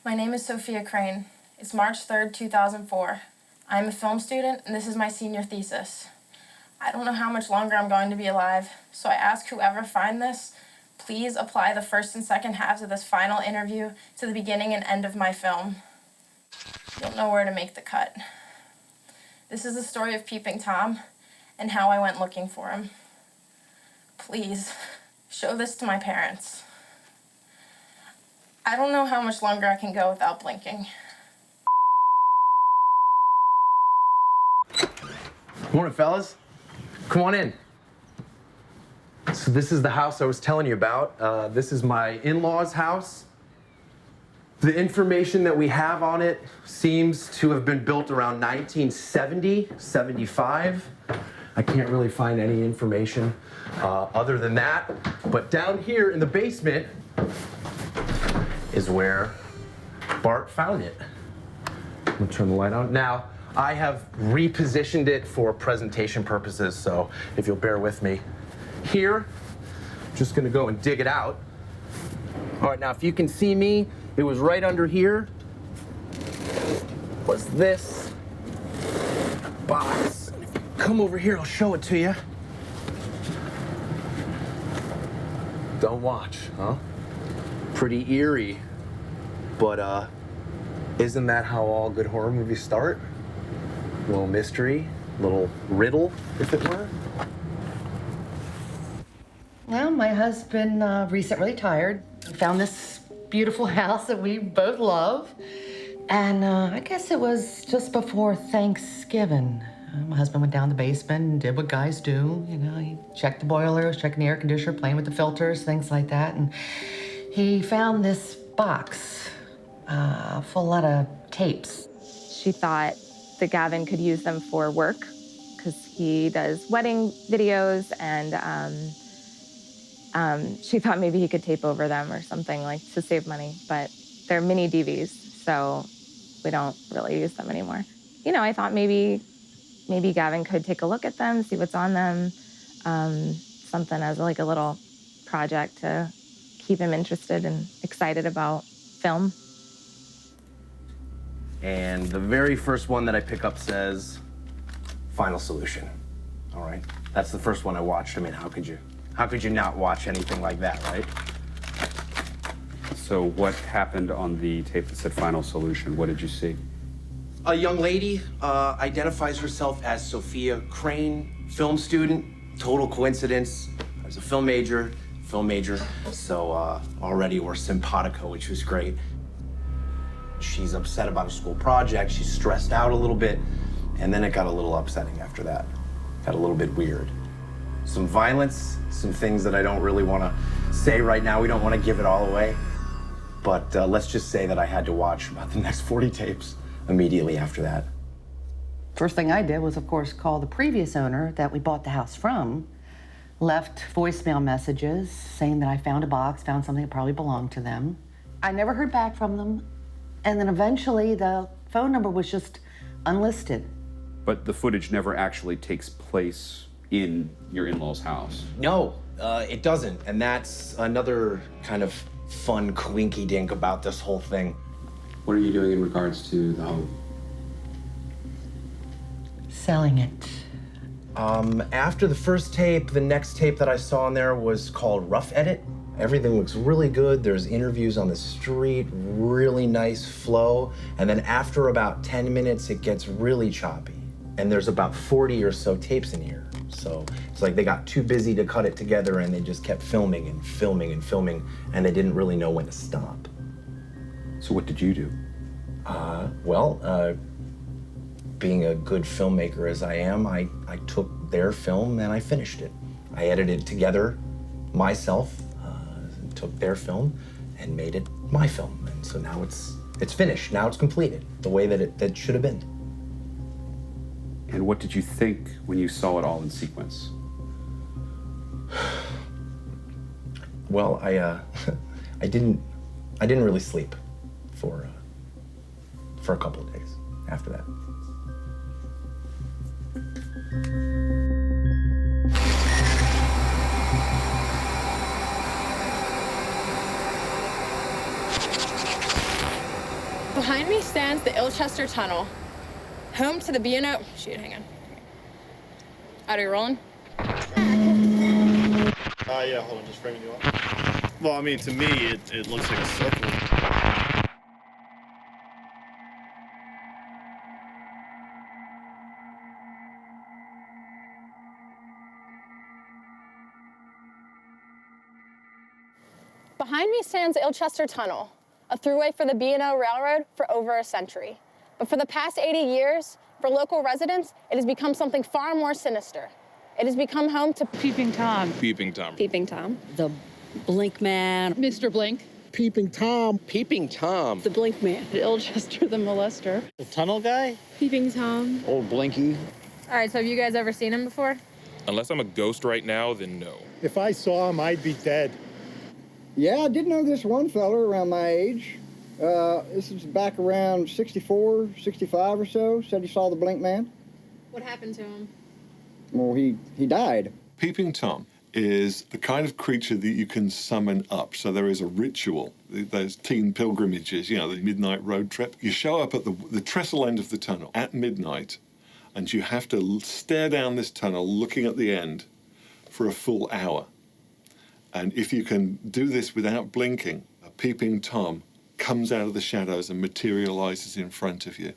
My name is Sophia Crane. It's March 3rd, 2004. I'm a film student, and this is my senior thesis. I don't know how much longer I'm going to be alive, so I ask whoever finds this, please apply the first and second halves of this final interview to the beginning and end of my film. You'll know where to make the cut. This is the story of Peeping Tom and how I went looking for him. Please, show this to my parents. I don't know how much longer I can go without blinking. Morning, fellas. Come on in. So this is the house I was telling you about. This is my in-laws' house. The information that we have on it seems to have been built around 1970, 75. I can't really find any information other than that. But down here in the basement is where Bart found it. I'm gonna turn the light on. Now, I have repositioned it for presentation purposes, so if you'll bear with me. Here, I'm just gonna go and dig it out. All right, now if you can see me, it was right under here. Was this box. If you come over here, I'll show it to you. Don't watch, huh? Pretty eerie, but isn't that how all good horror movies start? A little mystery, a little riddle, if it were. Well, my husband recently retired. He found this beautiful house that we both love. And I guess it was just before Thanksgiving. My husband went down the basement and did what guys do. You know, he checked the boilers, checking the air conditioner, playing with the filters, things like that. And he found this box full of a lot of tapes. She thought that Gavin could use them for work because he does wedding videos, and she thought maybe he could tape over them or something, like, to save money. But they're mini DVs, so we don't really use them anymore. You know, I thought maybe Gavin could take a look at them, see what's on them, something as like a little project to keep him interested and excited about film. And the very first one that I pick up says, Final Solution. All right, that's the first one I watched. I mean, how could you not watch anything like that, right? So what happened on the tape that said Final Solution? What did you see? A young lady identifies herself as Sophia Crane, film student. Total coincidence. I was a film major, so already we're simpatico, which was great. She's upset about a school project. She's stressed out a little bit, and then it got a little upsetting after that. Got a little bit weird. Some violence, some things that I don't really want to say right now. We don't want to give it all away. But let's just say that I had to watch about the next 40 tapes immediately after that. First thing I did was, of course, call the previous owner that we bought the house from, left voicemail messages saying that I found a box, found something that probably belonged to them. I never heard back from them. And then eventually the phone number was just unlisted. But the footage never actually takes place in your in-laws' house. No, it doesn't. And that's another kind of fun coinky-dink about this whole thing. What are you doing in regards to the home? Selling it. After the first tape, the next tape that I saw in there was called Rough Edit. Everything looks really good. There's interviews on the street, really nice flow. And then after about 10 minutes, it gets really choppy. And there's about 40 or so tapes in here. So it's like they got too busy to cut it together and they just kept filming and filming and filming, and they didn't really know when to stop. So what did you do? Being a good filmmaker as I am, I took their film and I finished it. I edited it together myself, took their film and made it my film. And so now it's finished. Now it's completed the way that it should have been. And what did you think when you saw it all in sequence? Well, I didn't really sleep for a couple of days after that. Behind me stands the Ilchester Tunnel, home to the B&O. Shoot, hang on. Are you rolling? Yeah, hold on, just framing you up. Well, I mean, to me, it looks like a circle. Behind me stands the Ilchester Tunnel, a throughway for the B&O Railroad for over a century. But for the past 80 years, for local residents, it has become something far more sinister. It has become home to Peeping Tom. Peeping Tom. Peeping Tom. The Blink Man. Mr. Blink. Peeping Tom. Peeping Tom. The Blink Man. Ilchester the Molester. The tunnel guy? Peeping Tom. Old Blinky. All right, so have you guys ever seen him before? Unless I'm a ghost right now, then no. If I saw him, I'd be dead. Yeah, I did know this one fella around my age. This is back around 64, 65 or so. Said he saw the Blink Man. What happened to him? Well, he died. Peeping Tom is the kind of creature that you can summon up. So there is a ritual. Those teen pilgrimages, you know, the midnight road trip. You show up at the trestle end of the tunnel at midnight, and you have to stare down this tunnel looking at the end for a full hour. And if you can do this without blinking, a Peeping Tom comes out of the shadows and materializes in front of you.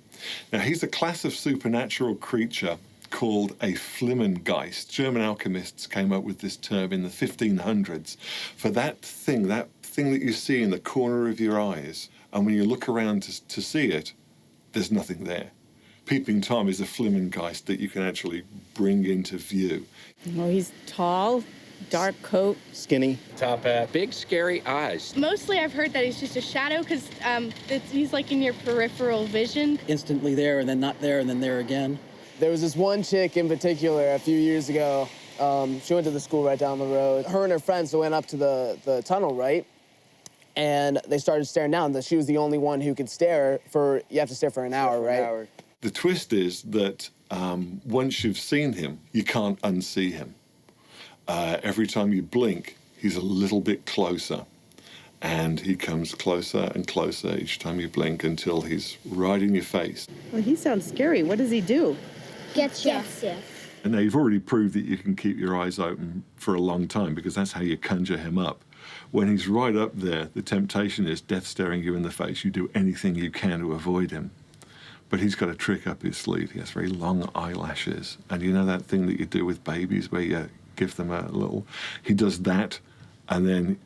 Now, he's a class of supernatural creature called a Flimmengeist. German alchemists came up with this term in the 1500s for that thing that you see in the corner of your eyes, and when you look around to see it, there's nothing there. Peeping Tom is a Flimmengeist that you can actually bring into view. Well, he's tall, dark coat. Skinny. Top hat. Big, scary eyes. Mostly I've heard that he's just a shadow because he's like in your peripheral vision. Instantly there, and then not there, and then there again. There was this one chick in particular a few years ago. She went to the school right down the road. Her and her friends went up to the tunnel, right? And they started staring down. She was the only one who could stare for, you have to stare for an hour, right? The twist is that once you've seen him, you can't unsee him. Every time you blink, he's a little bit closer. And he comes closer and closer each time you blink until he's right in your face. Well, he sounds scary. What does he do? Gets you. And now you've already proved that you can keep your eyes open for a long time because that's how you conjure him up. When he's right up there, the temptation is death staring you in the face. You do anything you can to avoid him. But he's got a trick up his sleeve. He has very long eyelashes. And you know that thing that you do with babies where you give them a little... He does that, and then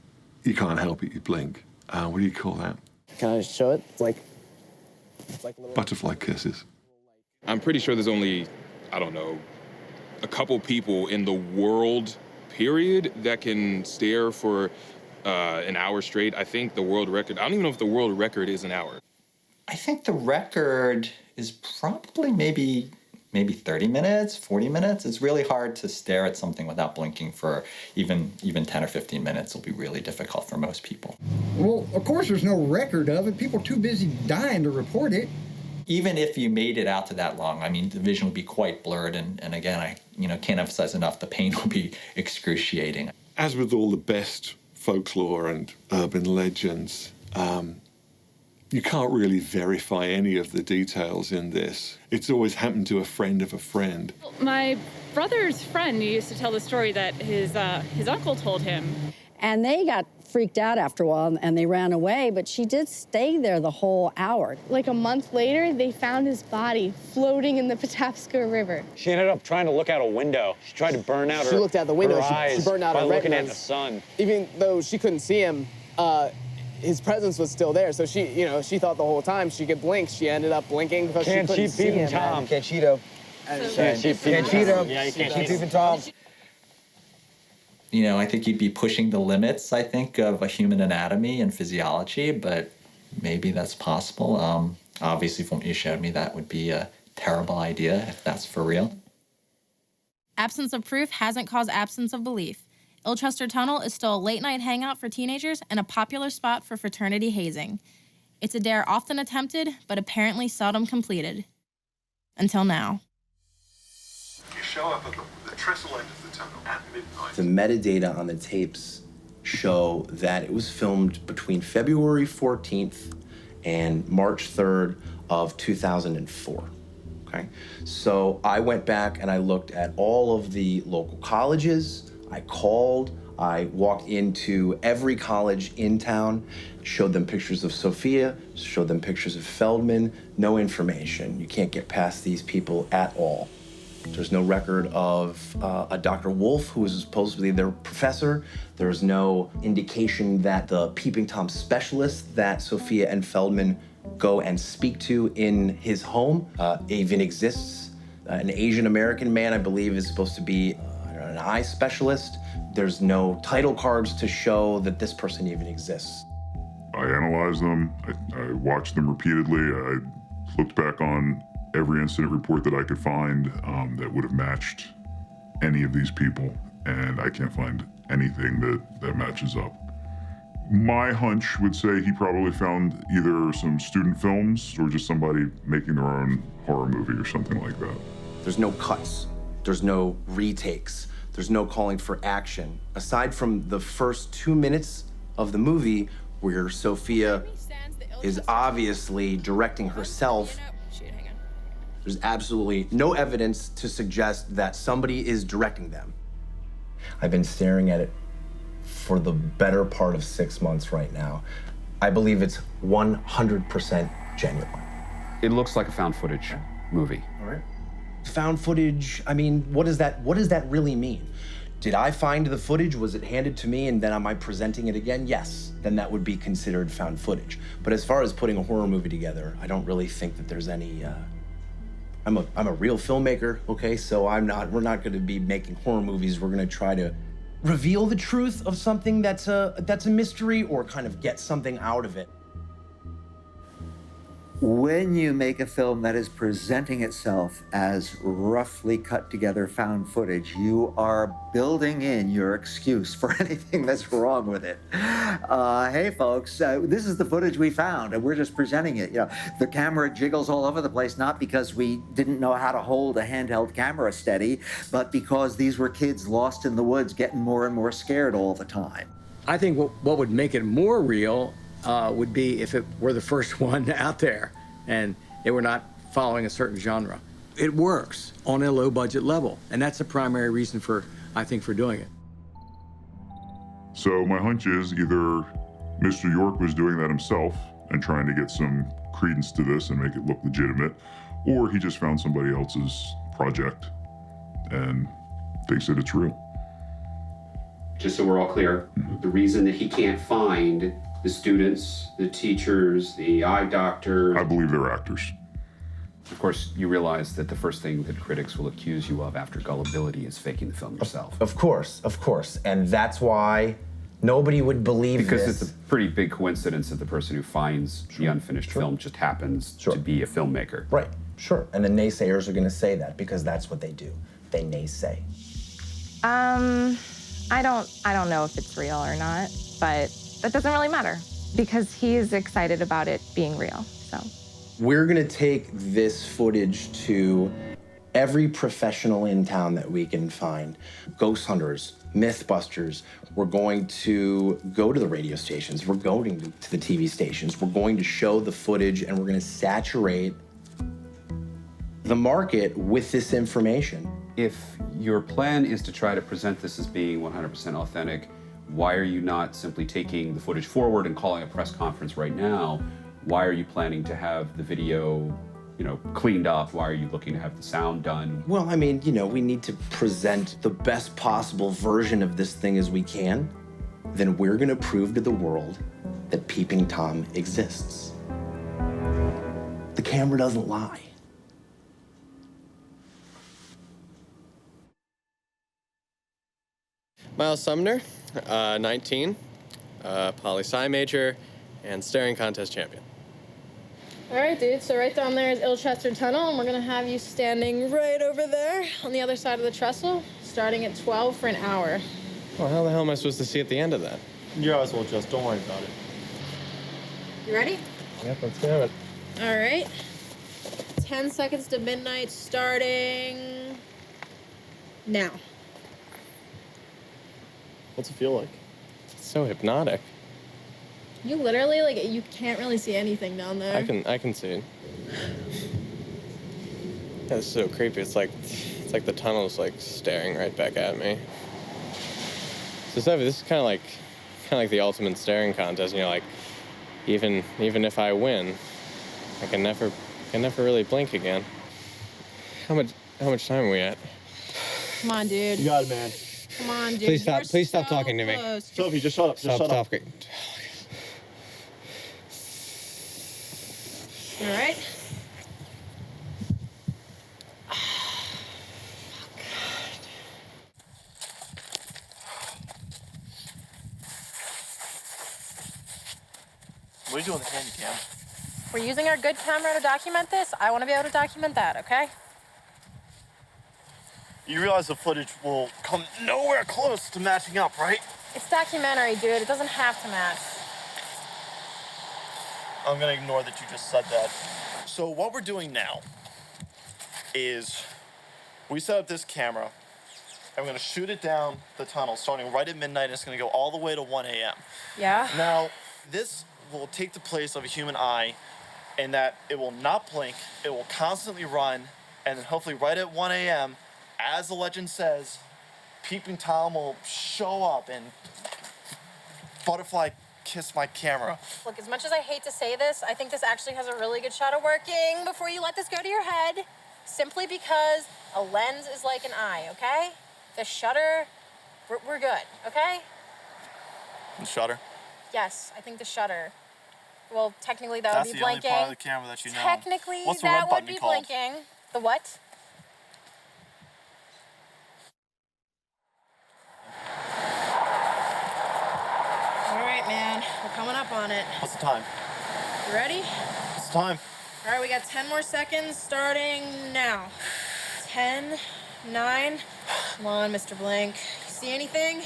you can't help it, you blink. What do you call that? Can I show it? It's like little... Butterfly kisses. I'm pretty sure there's only, I don't know, a couple people in the world, period, that can stare for an hour straight. I think the world record, I don't even know if the world record is an hour. I think the record is probably maybe 30 minutes, 40 minutes. It's really hard to stare at something without blinking for even 10 or 15 minutes. It'll be really difficult for most people. Well, of course there's no record of it. People are too busy dying to report it. Even if you made it out to that long, I mean, the vision would be quite blurred. And again, I can't emphasize enough, the pain will be excruciating. As with all the best folklore and urban legends, you can't really verify any of the details in this. It's always happened to a friend of a friend. My brother's friend used to tell the story that his uncle told him. And they got freaked out after a while, and they ran away, but she did stay there the whole hour. Like a month later, they found his body floating in the Patapsco River. She ended up trying to look out a window. She tried to burn out She looked out the window. eyes She burned out by her looking retinas. at the sun. Even though she couldn't see him, his presence was still there. So she thought the whole time she could blink. She ended up blinking because she couldn't see him. Tom. Can't cheat him. Can't cheat him. Yeah, you can't Keep Peeping Tom. You know, I think you'd be pushing the limits, I think, of a human anatomy and physiology, but maybe that's possible. Obviously, from what you showed me, that would be a terrible idea if that's for real. Absence of proof hasn't caused absence of belief. Ilchester Tunnel is still a late-night hangout for teenagers and a popular spot for fraternity hazing. It's a dare often attempted, but apparently seldom completed. Until now. You show up at the trestle end of the tunnel at midnight. The metadata on the tapes show that it was filmed between February 14th and March 3rd of 2004. Okay? So I went back and I looked at all of the local colleges. I called, I walked into every college in town, showed them pictures of Sophia, showed them pictures of Feldman, no information. You can't get past these people at all. There's no record of a Dr. Wolf, who was supposedly their professor. There's no indication that the Peeping Tom specialist that Sophia and Feldman go and speak to in his home even exists. An Asian American man, I believe, is supposed to be an eye specialist. There's no title cards to show that this person even exists. I analyzed them, I watched them repeatedly, I looked back on every incident report that I could find that would have matched any of these people, and I can't find anything that matches up. My hunch would say he probably found either some student films or just somebody making their own horror movie or something like that. There's no cuts, there's no retakes, there's no calling for action. Aside from the first 2 minutes of the movie where Sophia is obviously directing herself, there's absolutely no evidence to suggest that somebody is directing them. I've been staring at it for the better part of 6 months right now. I believe it's 100% genuine. It looks like a found footage movie. All right. Found footage, I mean, what does that really mean? Did I find the footage? Was it handed to me and then am I presenting it again? Yes, then that would be considered found footage. But as far as putting a horror movie together, I don't really think that there's any, I'm a real filmmaker, okay? So we're not gonna be making horror movies. We're gonna try to reveal the truth of something that's a mystery or kind of get something out of it. When you make a film that is presenting itself as roughly cut together found footage, you are building in your excuse for anything that's wrong with it. Hey folks, this is the footage we found and we're just presenting it. You know, the camera jiggles all over the place, not because we didn't know how to hold a handheld camera steady, but because these were kids lost in the woods getting more and more scared all the time. I think what would make it more real would be if it were the first one out there and they were not following a certain genre. It works on a low budget level, and that's the primary reason I think for doing it. So my hunch is either Mr. York was doing that himself and trying to get some credence to this and make it look legitimate, or he just found somebody else's project and thinks that it's real. Just so we're all clear, the reason that he can't find the students, the teachers, the eye doctors. I believe they're actors. Of course, you realize that the first thing that critics will accuse you of after gullibility is faking the film yourself. Of course. And that's why nobody would believe because this. It's a pretty big coincidence that the person who finds the unfinished film just happens to be a filmmaker. Right, sure. And the naysayers are gonna say that because that's what they do. They naysay. I don't know if it's real or not, but that doesn't really matter because he's excited about it being real, so. We're gonna take this footage to every professional in town that we can find. Ghost hunters, mythbusters. We're going to go to the radio stations. We're going to the TV stations. We're going to show the footage and we're gonna saturate the market with this information. If your plan is to try to present this as being 100% authentic, why are you not simply taking the footage forward and calling a press conference right now? Why are you planning to have the video, cleaned up? Why are you looking to have the sound done? Well, I mean, we need to present the best possible version of this thing as we can. Then we're gonna prove to the world that Peeping Tom exists. The camera doesn't lie. Miles Sumner, 19, poli-sci major, and staring contest champion. All right, dude, so right down there is Ilchester Tunnel, and we're gonna have you standing right over there on the other side of the trestle, starting at 12 for an hour. Well, how the hell am I supposed to see at the end of that? Your eyes will adjust, don't worry about it. You ready? Yep, let's do it. All right. 10 seconds to midnight, starting now. What's it feel like? It's so hypnotic. You literally, like, you can't really see anything down there. I can see it. Yeah, it's so creepy. It's like the tunnel's like staring right back at me. So Sophia, this is kind of like the ultimate staring contest. You know, like even if I win, I can never really blink again. How much time are we at? Come on, dude. You got it, man. Come on, dude. Please stop talking to me. Sophie, just shut up. Just shut up. All right. What are you doing with the handy cam? We're using our good camera to document this. I want to be able to document that, okay? You realize the footage will come nowhere close to matching up, right? It's documentary, dude. It doesn't have to match. I'm gonna ignore that you just said that. So what we're doing now is we set up this camera and we're gonna shoot it down the tunnel starting right at midnight and it's gonna go all the way to 1 a.m. Yeah? Now, this will take the place of a human eye in that it will not blink, it will constantly run, and then hopefully right at 1 a.m., as the legend says, Peeping Tom will show up and butterfly kiss my camera. Look, as much as I hate to say this, I think this actually has a really good shot of working before you let this go to your head. Simply because a lens is like an eye, okay? The shutter, we're good, okay? The shutter? Yes, I think the shutter. Well, technically that That's would be the only blinking. part of the camera that you know. Technically What's the that red button would be called? blinking. The what? All right, man. We're coming up on it. What's the time? You ready? What's the time? All right, we got 10 more seconds starting now. 10, 9. Come on, Mr. Blink. You see anything?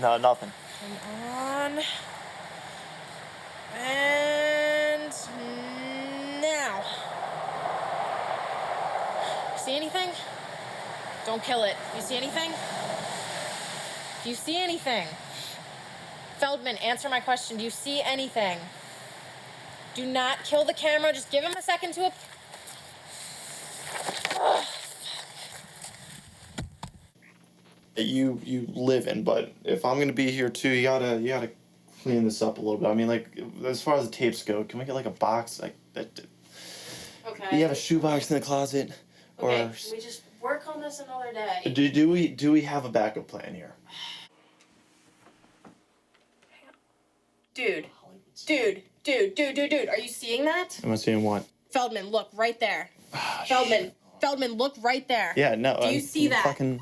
No, nothing. Come on. And now. See anything? Don't kill it. You see anything? Do you see anything? Feldman, answer my question. Do you see anything? Do not kill the camera. Just give him a second to... You live in, but if I'm gonna be here too, you gotta clean this up a little bit. I mean, like, as far as the tapes go, can we get like a box like that? Okay. You have a shoebox in the closet, Okay, or can we just work on this another day? do we have a backup plan here? Dude, are you seeing that? Am I seeing what? Feldman, look, right there. Feldman, look right there. Yeah, no. Do you see that? Fucking...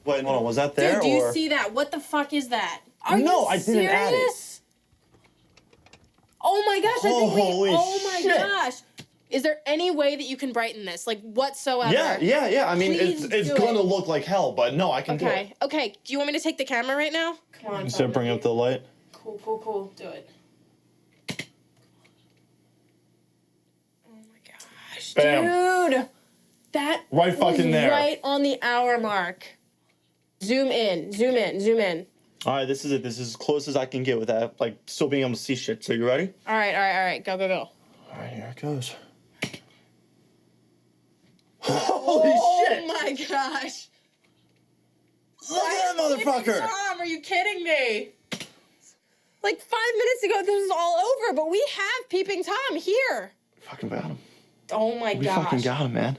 Wait, hold on. Was that there? Dude, do you or... see that? What the fuck is that? Are No, you I didn't add it. serious? Oh my gosh! Holy oh my shit. gosh! Is there any way that you can brighten this, like whatsoever? Yeah. I mean, Please it's do gonna it. look like hell, but no, I can do it. Okay. Do you want me to take the camera right now? Come on. Instead of bring up the light. Cool. Do it. Oh my gosh, Bam. dude! That Right fucking was there. Right on the hour mark. Zoom in. All right, this is it. This is as close as I can get with that, like still being able to see shit. So you ready? All right. Go. All right, here it goes. Holy shit! Oh my gosh! Look at that motherfucker! Tom, are you kidding me? Like 5 minutes ago, this was all over, but we have Peeping Tom here. Fucking got him. Oh my We gosh! fucking got him, man.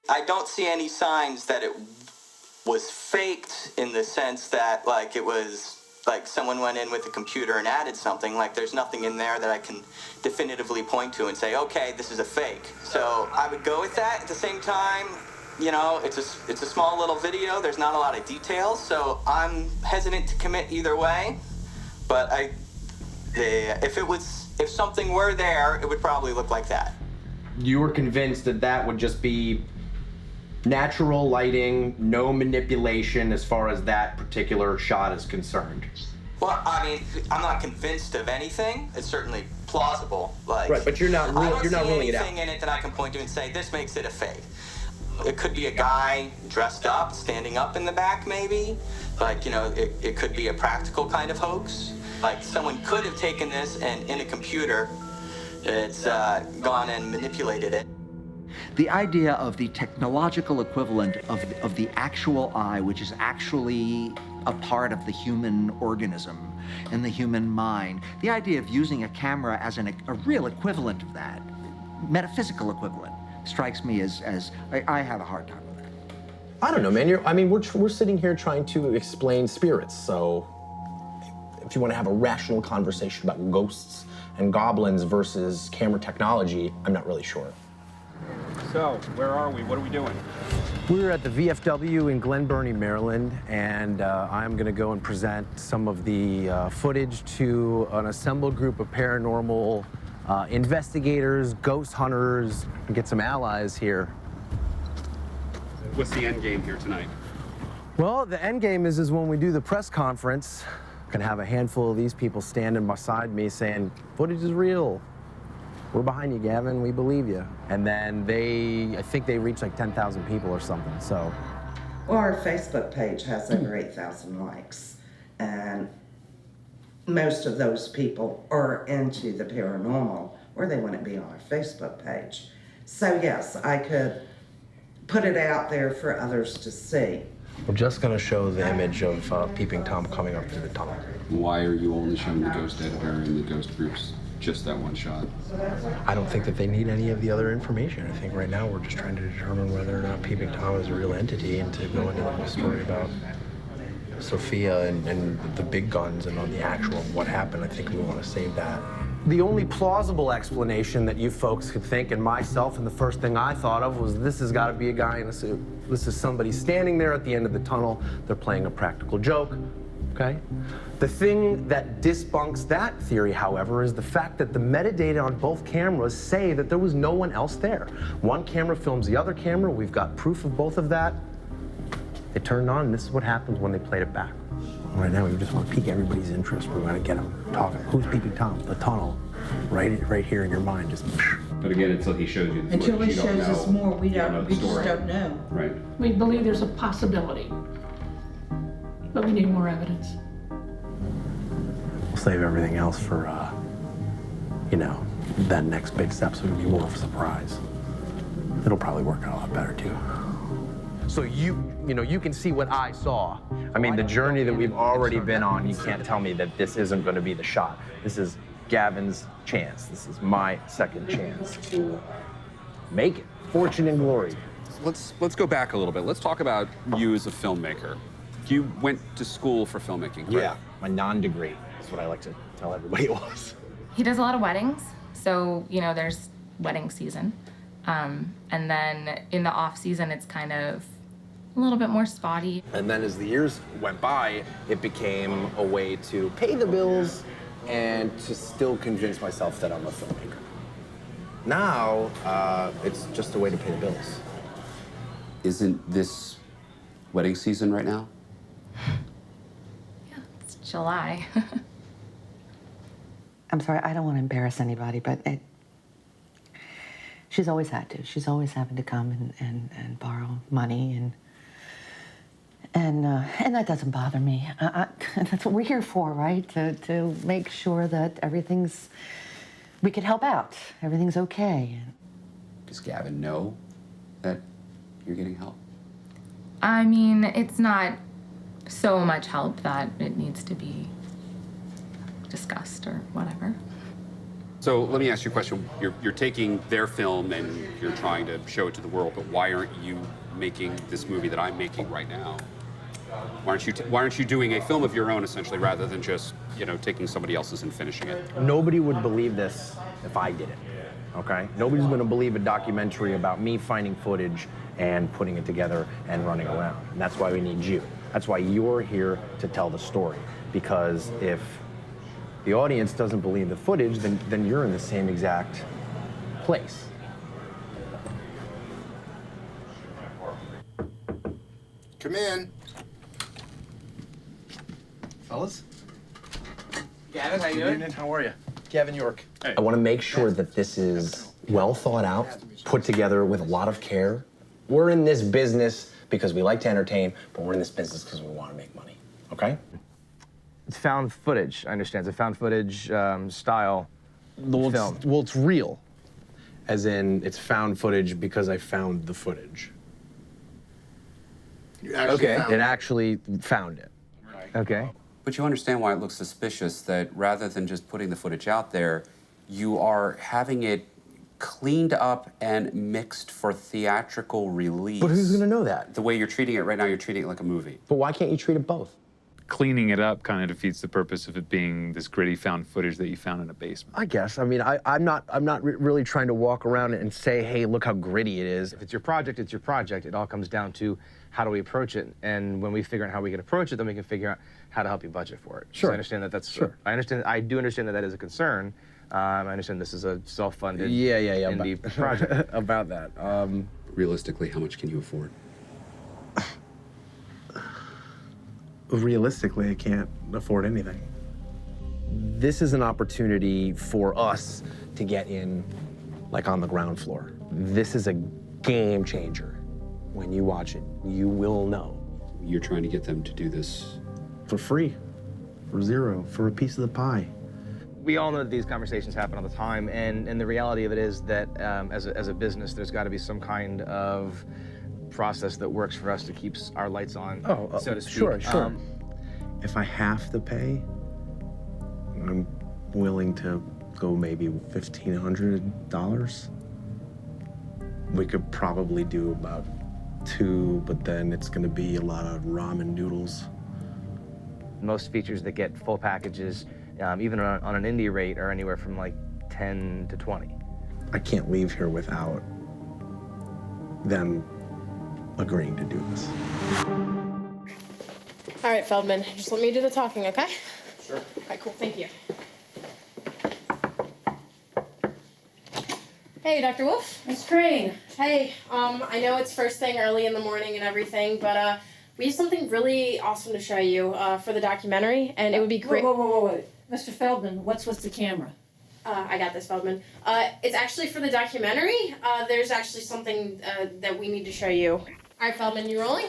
I don't see any signs that it was faked in the sense that, like, it was, like, someone went in with a computer and added something. Like, there's nothing in there that I can definitively point to and say, okay, this is a fake. So I would go with that. At the same time, you know, it's a small little video. There's not a lot of details, so I'm hesitant to commit either way. But if something were there, it would probably look like that. You were convinced that that would just be natural lighting, no manipulation as far as that particular shot is concerned. Well, I mean, I'm not convinced of anything. It's certainly plausible. Like, right, but you're not ruling it out. I don't see anything in it that I can point to and say this makes it a fake. It could be a guy dressed up, standing up in the back, maybe. Like, you know, it could be a practical kind of hoax. Like, someone could have taken this and in a computer, it's gone and manipulated it. The idea of the technological equivalent of the actual eye, which is actually a part of the human organism and the human mind, the idea of using a camera as a real equivalent of that, metaphysical equivalent, strikes me as I have a hard time with that. I don't know, man. We're sitting here trying to explain spirits, so if you want to have a rational conversation about ghosts and goblins versus camera technology, I'm not really sure. So, where are we? What are we doing? We're at the VFW in Glen Burnie, Maryland, and I'm going to go and present some of the footage to an assembled group of paranormal investigators, ghost hunters, and get some allies here. What's the end game here tonight? Well, the end game is when we do the press conference, I'm going to have a handful of these people standing beside me saying, footage is real. We're behind you, Gavin. We believe you. And then I think they reach like 10,000 people or something, so. Well, our Facebook page has over 8,000 likes, and most of those people are into the paranormal, or they wouldn't be on our Facebook page. So yes, I could put it out there for others to see. We're just going to show the image of Peeping Tom coming up through the tunnel. Why are you only showing the ghost editor and the ghost groups just that one shot? I don't think that they need any of the other information. I think right now we're just trying to determine whether or not Peeping Tom is a real entity and to go into the story about Sophia and the big guns and on the actual what happened. I think we want to save that. The only plausible explanation that you folks could think, and myself, and the first thing I thought of was this has got to be a guy in a suit. This is somebody standing there at the end of the tunnel. They're playing a practical joke, okay? The thing that debunks that theory, however, is the fact that the metadata on both cameras say that there was no one else there. One camera films the other camera. We've got proof of both of that. They turned on, and this is what happens when they played it back. Right now, we just want to pique everybody's interest. We want to get them talking. Who's Peeping Tom? The tunnel, right here in your mind. Just. But again, until he shows you the until footage, he shows us more, we just don't know. Right. We believe there's a possibility, but we need more evidence. We'll save everything else for, that next big step, so it'll be more of a surprise. It'll probably work out a lot better, too. So you can see what I saw. I mean, the journey that we've already been on, you can't tell me that this isn't going to be the shot. This is Gavin's chance. This is my second chance to make it. Fortune and glory. Let's go back a little bit. Let's talk about you as a filmmaker. You went to school for filmmaking, correct? Yeah, my non-degree. That's what I like to tell everybody it was. He does a lot of weddings, so, there's wedding season. And then in the off season, it's kind of a little bit more spotty. And then as the years went by, it became a way to pay the bills and to still convince myself that I'm a filmmaker. Now, it's just a way to pay the bills. Isn't this wedding season right now? Yeah, it's July. I'm sorry, I don't want to embarrass anybody, but she's always had to. She's always having to come and borrow money, and that doesn't bother me. That's what we're here for, right? To make sure that we can help out. Everything's okay. Does Gavin know that you're getting help? I mean, it's not so much help that it needs to be discussed or whatever. So let me ask you a question. You're taking their film and you're trying to show it to the world, but why aren't you making this movie that I'm making right now? Why aren't you doing a film of your own, essentially, rather than just, taking somebody else's and finishing it? Nobody would believe this if I did it, okay? Nobody's gonna believe a documentary about me finding footage and putting it together and running around. And that's why we need you. That's why you're here to tell the story. Because if the audience doesn't believe the footage, then you're in the same exact place. Come in. Fellas? Gavin, how you doing? How are you? Gavin York. I want to make sure that this is well thought out, put together with a lot of care. We're in this business because we like to entertain, but we're in this business because we want to make money, okay? It's found footage, I understand. It's a found footage style film. Well, it's real. As in, it's found footage because I found the footage. You actually found It actually found it. Okay. But you understand why it looks suspicious that rather than just putting the footage out there, you are having it cleaned up and mixed for theatrical release. But who's gonna know that? The way you're treating it right now, you're treating it like a movie. But why can't you treat it both? Cleaning it up kind of defeats the purpose of it being this gritty found footage that you found in a basement. I guess. I mean, I'm not really trying to walk around and say, hey, look how gritty it is. If it's your project, it's your project. It all comes down to how do we approach it, and when we figure out how we can approach it, then we can figure out how to help you budget for it. Sure. So I understand that that's. Sure. I do understand that is a concern. I understand this is a self-funded indie about, project. about that. Realistically, how much can you afford? Realistically, I can't afford anything. This is an opportunity for us to get in, like, on the ground floor. This is a game changer. When you watch it, you will know. You're trying to get them to do this for free, for zero, for a piece of the pie. We all know that these conversations happen all the time, and the reality of it is that as a business, there's got to be some kind of process that works for us to keep our lights on, so to speak. Sure. If I have to pay, I'm willing to go maybe $1,500. We could probably do about 2, but then it's gonna be a lot of ramen noodles. Most features that get full packages, even on an indie rate, are anywhere from like 10 to 20. I can't leave here without them agreeing to do this. All right, Feldman, just let me do the talking, okay? Sure. All right, cool, thank you. Hey, Dr. Wolf. Miss Crane. Hey, I know it's first thing early in the morning and everything, but we have something really awesome to show you for the documentary, and it would be great. Whoa. Mr. Feldman, what's with the camera? I got this, Feldman. It's actually for the documentary. There's actually something that we need to show you. All right, Feldman, you rolling?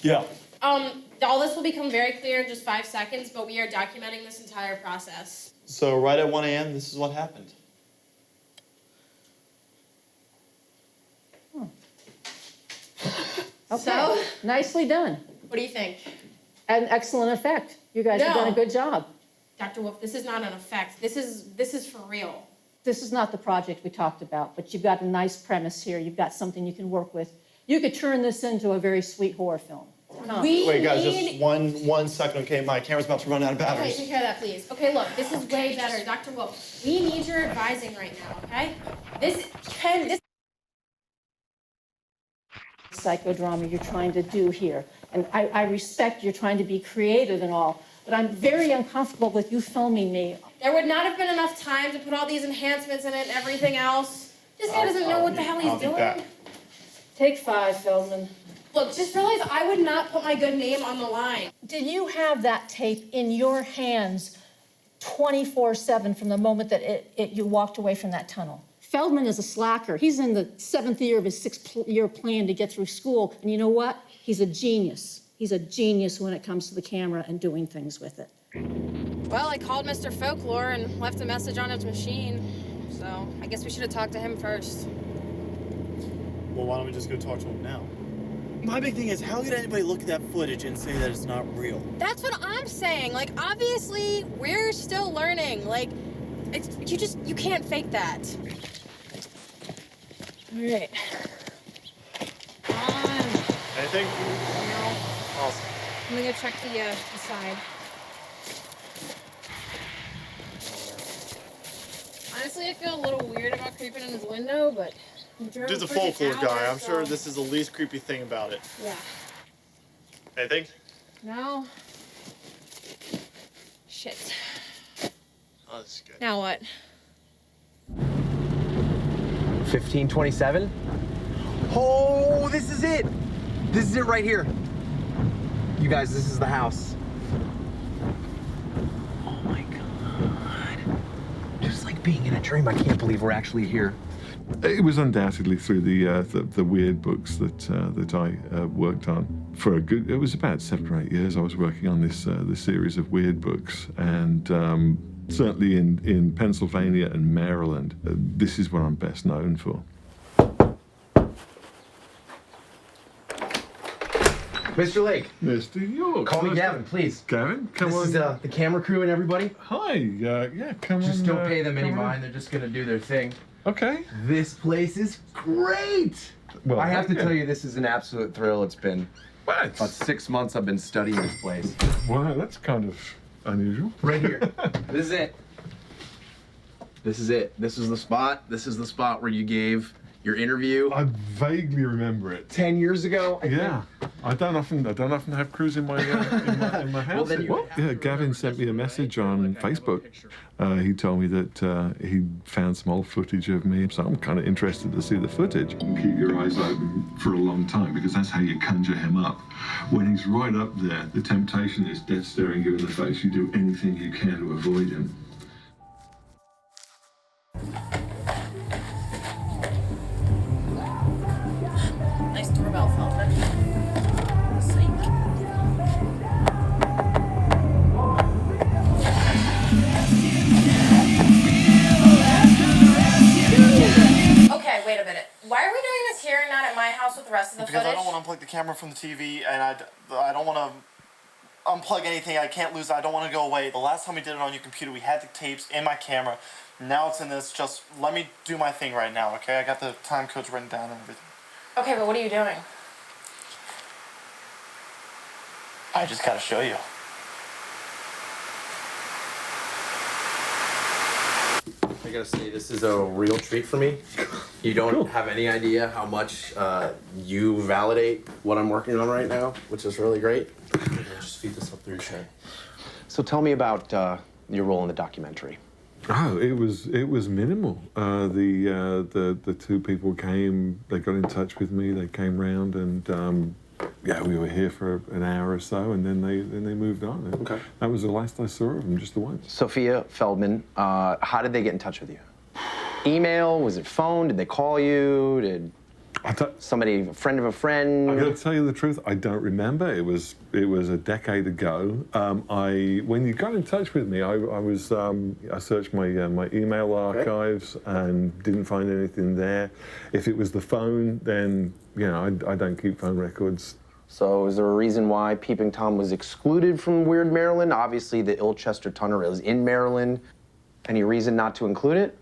Yeah. All this will become very clear in just 5 seconds, but we are documenting this entire process. So right at 1 a.m., this is what happened. Okay. So? Nicely done. What do you think? An excellent effect. You guys have done a good job. Dr. Wolf, this is not an effect. This is for real. This is not the project we talked about, but you've got a nice premise here. You've got something you can work with. You could turn this into a very sweet horror film. Wait, guys, just one second, okay? My camera's about to run out of Okay, batteries. take care of that, please. Okay, look, this is way better. Dr. Wolf, we need your advising right now, okay? This psychodrama you're trying to do here. And I respect you're trying to be creative and all, but I'm very uncomfortable with you filming me. There would not have been enough time to put all these enhancements in it and everything else. This guy doesn't know what the hell he's doing. Take 5, Feldman. Look, just realize I would not put my good name on the line. Did you have that tape in your hands 24/7 from the moment that you walked away from that tunnel? Feldman is a slacker. He's in the 7th year of his 6th-year plan to get through school. And you know what? He's a genius. He's a genius when it comes to the camera and doing things with it. Well, I called Mr. Folklore and left a message on his machine. So I guess we should have talked to him first. Well, why don't we just go talk to him now? My big thing is, how could anybody look at that footage and say that it's not real? That's what I'm saying. Like, obviously, we're still learning. Like, you can't fake that. All right. Anything? No. I'm gonna go check the side. Honestly, I feel a little weird about creeping in his window, but... Dude's a folklore guy. I'm sure this is the least creepy thing about it. Yeah. Anything? No. Shit. Oh, this is good. Now what? 1527. Oh, this is it. This is it right here. You guys, this is the house. Oh my God. Just like being in a dream. I can't believe we're actually here. It was undoubtedly through the weird books that I worked on for a good. It was about 7 or 8 years. I was working on this series of weird books, and certainly in Pennsylvania and Maryland, this is what I'm best known for. Mr. Lake. Mr. York. Call me Gavin, please. Gavin, come on. This is the camera crew and everybody. Hi. Yeah, come on. Just don't pay them any mind. They're just gonna do their thing. Okay. This place is great. Well, I have to okay. tell you, this is an absolute thrill. It's been about 6 months I've been studying this place. Wow, that's kind of unusual. Right here. This is it. This is it. This is the spot. This is the spot where you gave your interview. I vaguely remember it. 10 years ago. Yeah, I don't often have crews in my in my house. Yeah, Gavin sent me a message on Facebook. He told me that he found some old footage of me, so I'm kind of interested to see the footage. Keep your eyes open for a long time, because that's how you conjure him up. When he's right up there, the temptation is death staring you in the face. You do anything you can to avoid him. Nice doorbell, Feldman. Okay, wait a minute. Why are we doing this here and not at my house with the rest of the Because footage? I don't want to unplug the camera from the TV, and I don't want to unplug anything. I can't lose it. I don't want to go away. The last time we did it on your computer, we had the tapes in my camera. Now it's in this. Just let me do my thing right now, okay? I got the time codes written down and everything. Okay, but what are you doing? I just gotta show you. I gotta say, this is a real treat for me. You don't have any idea how much you validate what I'm working on right now, which is really great. Just feed this up through your chair. So tell me about your role in the documentary. Oh, it was minimal. The two people came. They got in touch with me. They came round, and yeah, we were here for an hour or so, and then they moved on. Okay. That was the last I saw of them, just the once. Sophia, Feldman, how did they get in touch with you? Email? Was it phone? Did they call you? Did somebody, a friend of a friend? I got to tell you the truth, I don't remember. It was a decade ago. When you got in touch with me, I searched my email archives and didn't find anything there. If it was the phone, then I don't keep phone records. So is there a reason why Peeping Tom was excluded from Weird Maryland? Obviously, the Ilchester Tunnel is in Maryland. Any reason not to include it?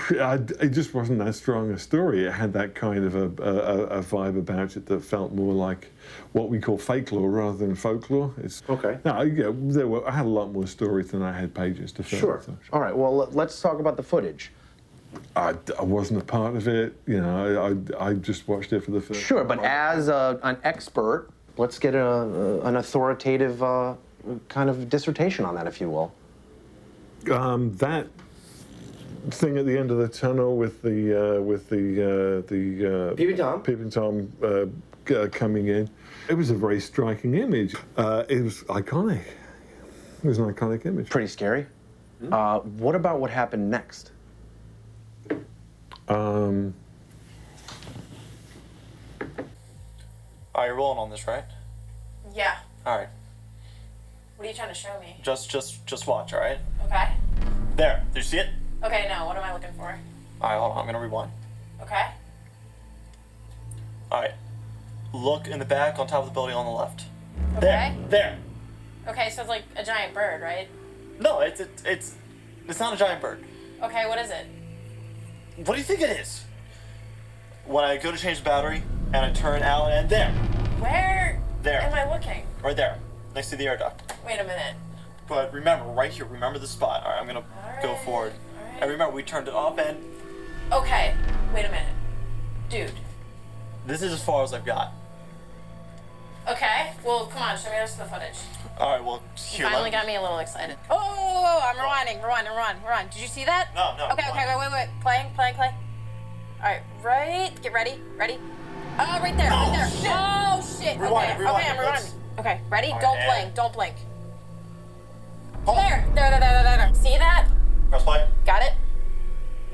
It just wasn't that strong a story. It had that kind of a vibe about it that felt more like what we call fake lore rather than folklore. Okay. No, I had a lot more stories than I had pages to fill. Sure. So. All right, well, let's talk about the footage. I wasn't a part of it. I just watched it for the first time. Sure, but as an expert, let's get an authoritative kind of dissertation on that, if you will. That thing at the end of the tunnel with the Peeping Tom coming in. It was a very striking image. It was iconic. It was an iconic image. Pretty scary. What about what happened next? Alright, you're rolling on this, right? Yeah. Alright. What are you trying to show me? Just watch, alright? Okay. There. Do you see it? Okay, no, what am I looking for? Alright, hold on. I'm gonna rewind. Okay. Alright. Look in the back on top of the building on the left. Okay. There. Okay, so it's like a giant bird, right? No, it's not a giant bird. Okay, what is it? What do you think it is? When I go to change the battery and I turn out and there. Where There. am I looking? Right there, next to the air duct. Wait a minute. But remember, right here, remember the spot. All right, I'm gonna go forward. And remember, we turned it up and... Okay, wait a minute. Dude. This is as far as I've got. Okay, well, come on, show me the rest of the footage. All right, well, You here, finally got me a little excited. Oh, I'm rewinding. Did you see that? No. Okay, wait. Playing. All right, right. Get ready. Oh, right there. Oh, shit. Rewind it. Okay, I'm rewinding. Okay, ready? All Don't right, blink. Don't blink. There. See that? Press play. Got it?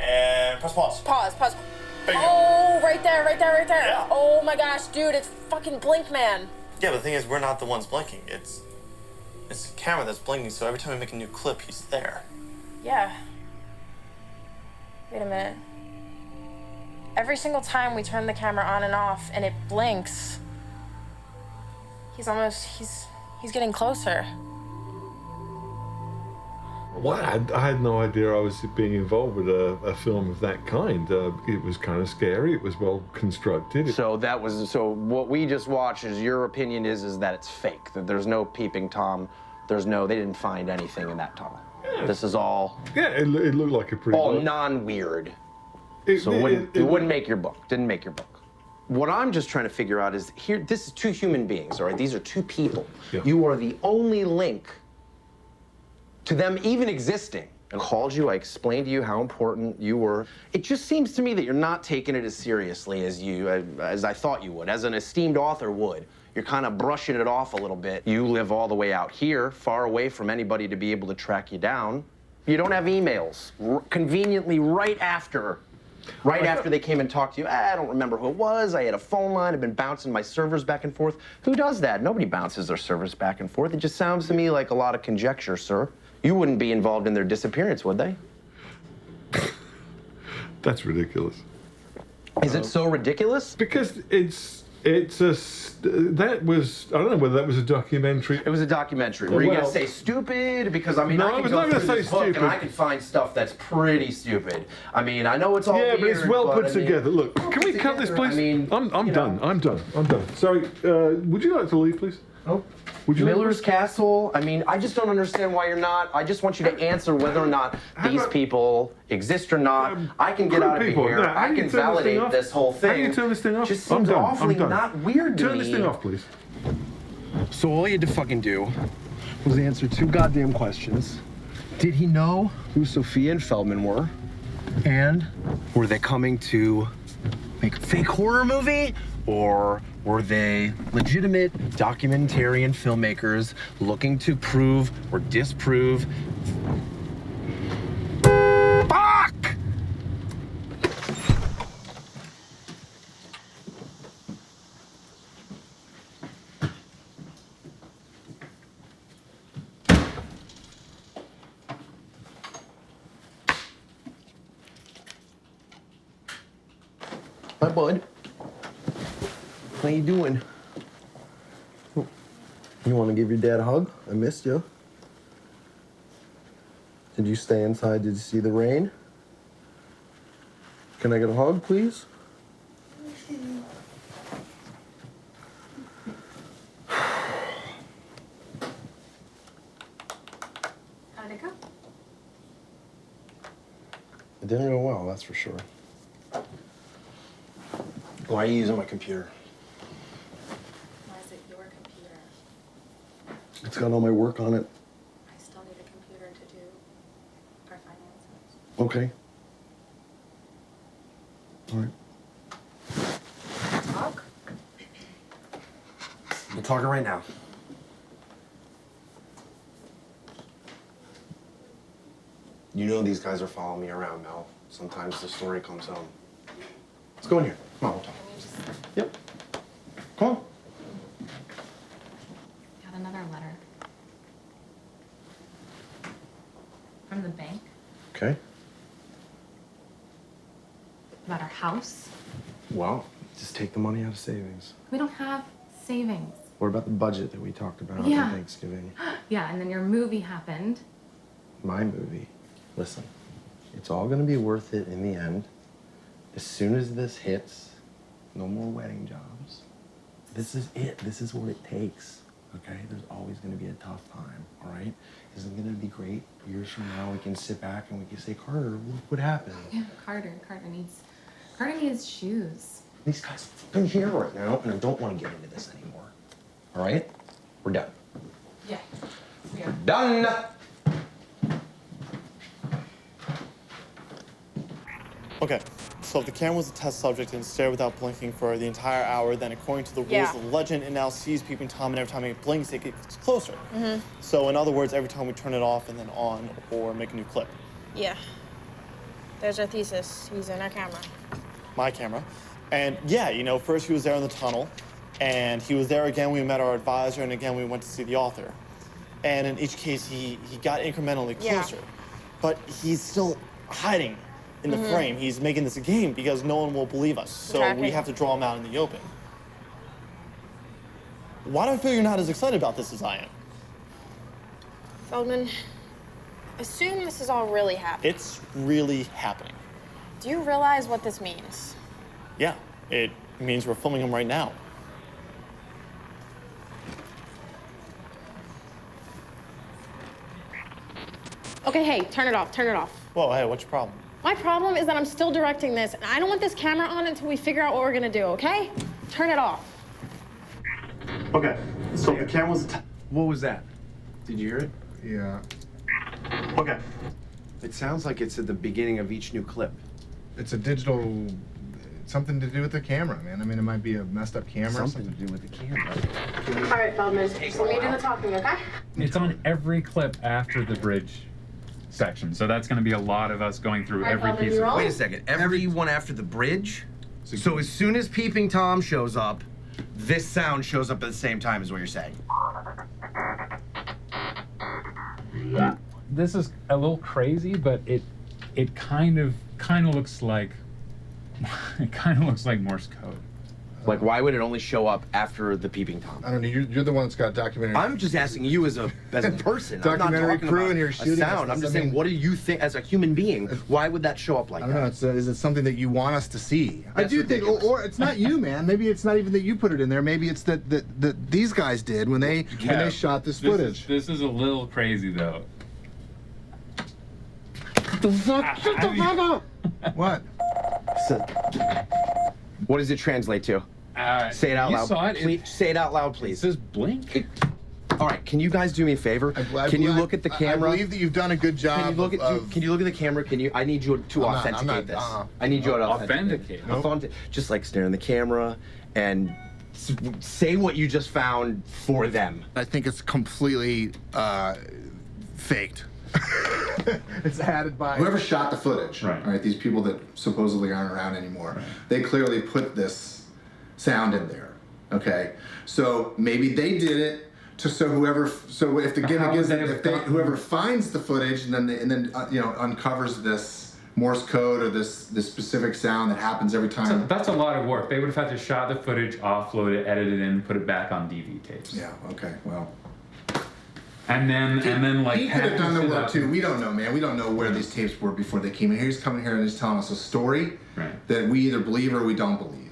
And press pause. Pause. Bingo. Oh, right there. Yeah. Oh my gosh, dude, it's fucking Blink Man. Yeah, but the thing is, we're not the ones blinking. It's the camera that's blinking, so every time we make a new clip, he's there. Yeah. Wait a minute. Every single time we turn the camera on and off and it blinks, he's getting closer. Well, I had no idea I was being involved with a film of that kind. It was kind of scary. It was well constructed. So what we just watched is your opinion is that it's fake, that there's no peeping Tom, they didn't find anything in that tunnel. Yeah. This is all... Yeah, it looked like a pretty... all non-weird. It wouldn't make your book, didn't make your book. What I'm just trying to figure out is, this is two human beings, all right? These are two people. Yeah. You are the only link to them even existing. I called you, I explained to you how important you were. It just seems to me that you're not taking it as seriously as I thought you would, as an esteemed author would. You're kind of brushing it off a little bit. You live all the way out here, far away from anybody to be able to track you down. You don't have emails. Conveniently, right after they came and talked to you, I don't remember who it was, I had a phone line, I've been bouncing my servers back and forth. Who does that? Nobody bounces their servers back and forth. It just sounds to me like a lot of conjecture, sir. You wouldn't be involved in their disappearance, would they? That's ridiculous. Is it so ridiculous? Because that was, I don't know whether that was a documentary. It was a documentary. Were you going to say stupid? Because, I mean, no, I can go through this book and I can find stuff that's pretty stupid. I mean, I know it's all weird, but it's well put together. Look, well can we cut this, please? I mean, I'm done. I'm done. Sorry, would you like to leave, please? Oh. Would you Miller's Castle, I mean, I just don't understand why you're not. I just want you to answer whether or not these people exist or not. I can get out of here. I can validate this whole thing. How do you turn this thing off? Just seems awfully not weird to me. Turn this thing off, please. So all you had to fucking do was answer two goddamn questions. Did he know who Sophia and Feldman were? And were they coming to make a fake horror movie? Or were they legitimate documentarian filmmakers looking to prove or disprove? Fuck! Hi, bud. How you doing? You want to give your dad a hug? I missed you. Did you stay inside? Did you see the rain? Can I get a hug, please? How'd it go? It didn't go well, that's for sure. Why are you using my computer? Why is it your computer? It's got all my work on it. I still need a computer to do our finances. Okay. All right. Talk? We're talking right now. You know these guys are following me around, Mel. Sometimes the story comes home. Let's go in here. Come on, we'll talk. Yep. Come on. Got another letter. From the bank Okay. about our house. Well, just take the money out of savings. We don't have savings. What about the budget that we talked about Yeah. on Thanksgiving? Yeah, and then your movie happened. My movie. Listen, it's all gonna be worth it in the end. As soon as this hits, no more wedding jobs. This is it. This is what it takes. okay? There's always gonna be a tough time, all right? Isn't it gonna be great? Years from now, we can sit back and we can say, Carter, look what happened. Yeah, Carter needs shoes. These guys are here right now, and I don't want to get into this anymore. All right? We're done. Yeah. We're done! Okay, so if the camera was a test subject and stared without blinking for the entire hour, then according to the rules Yeah. of the legend, it now sees Peeping Tom, and every time it blinks, it gets closer. Mm-hmm. So in other words, every time we turn it off and then on or make a new clip. Yeah. There's our thesis using our camera. My camera. And yeah, you know, first he was there in the tunnel, and he was there again when we met our advisor, and again we went to see the author. And in each case, he got incrementally closer. Yeah. But he's still hiding in the frame. He's making this a game because no one will believe us. So Exactly. we have to draw him out in the open. Why do I feel you're not as excited about this as I am? Feldman, assume this is all really happening. It's really happening. Do you realize what this means? Yeah, it means we're filming him right now. Okay, hey, turn it off, turn it off. Whoa, hey, what's your problem? My problem is that I'm still directing this, and I don't want this camera on until we figure out what we're gonna do, okay? Turn it off. Okay, so the camera was... What was that? Did you hear it? Yeah. Okay. It sounds like it's at the beginning of each new clip. It's a digital, something to do with the camera, man. I mean, it might be a messed up camera. or Something to do with the camera. All right, Feldman, so let me do the talking, okay? It's on every clip after the bridge section, so that's going to be a lot of us going through All right, every Feldman, piece you of roll? Wait a second. Everyone after the bridge? So as soon as Peeping Tom shows up, this sound shows up at the same time is what you're saying. This is a little crazy, but it kind of looks like Morse code. Like, why would it only show up after the Peeping Tom? I don't know. You're the one that's got documentary. I'm just asking you as a person. Documentary I'm not talking crew about in here a shooting sound. this. I'm just I mean- saying, what do you think as a human being? Why would that show up like I don't know. Is it something that you want us to see? I That's do think, ridiculous. or it's not you, man. Maybe it's not even that you put it in there. Maybe it's that these guys did when they shot this footage. This is a little crazy, though. The fuck? Shut the fuck up! What? What does it translate to? Say it out you loud. saw it. Please, say it out loud, please. It says blink. All right, can you guys do me a favor? Can you look at the camera? I believe that you've done a good job. Can you look at? Can you look at the camera? Can you? I need you to I'm authenticate not, this. uh-uh. I need you to Authenticate. Just like stare in the camera and say what you just found for them. I think it's completely faked. It's added by whoever shot the footage. Right. These people that supposedly aren't around anymore. They clearly put this sound in there. Okay. So maybe they did it to whoever finds the footage and then uncovers this Morse code or this specific sound that happens every time. So that's a lot of work. They would have had to shot the footage, offload it, edit it in, put it back on DV tapes. Yeah. Okay. Well. And then like he could have done the package it work up. too. We don't know, man. We don't know where these tapes were before they came in. He's coming here and he's telling us a story that we either believe or we don't believe.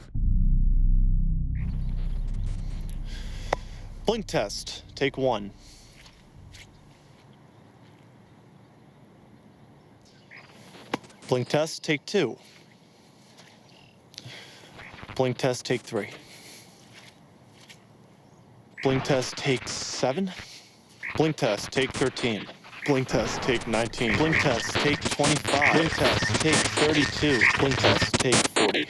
Blink test, take 1. Blink test, take 2. Blink test, take 3. Blink test, take 7. Blink test, take 13. Blink test, take 19. Blink test, take 25. Blink test, take 32. Blink test, take 40.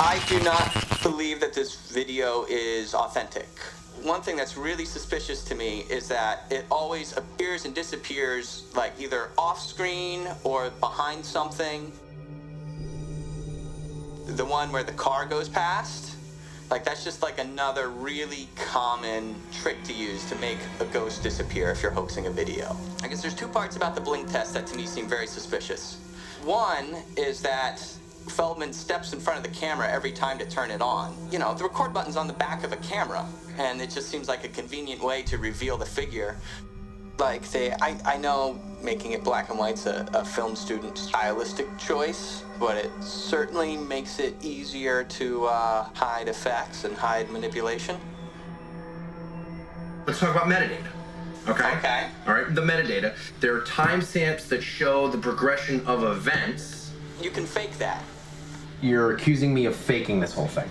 I do not believe that this video is authentic. One thing that's really suspicious to me is that it always appears and disappears like either off screen or behind something. The one where the car goes past, like that's just like another really common trick to use to make a ghost disappear if you're hoaxing a video. I guess there's 2 parts about the blink test that to me seem very suspicious. One is that Feldman steps in front of the camera every time to turn it on. You know, the record button's on the back of a camera, and it just seems like a convenient way to reveal the figure. Like, say, I know making it black and white's a film student stylistic choice, but it certainly makes it easier to hide effects and hide manipulation. Let's talk about metadata. Okay? Okay. All right, the metadata. There are timestamps that show the progression of events. You can fake that. You're accusing me of faking this whole thing.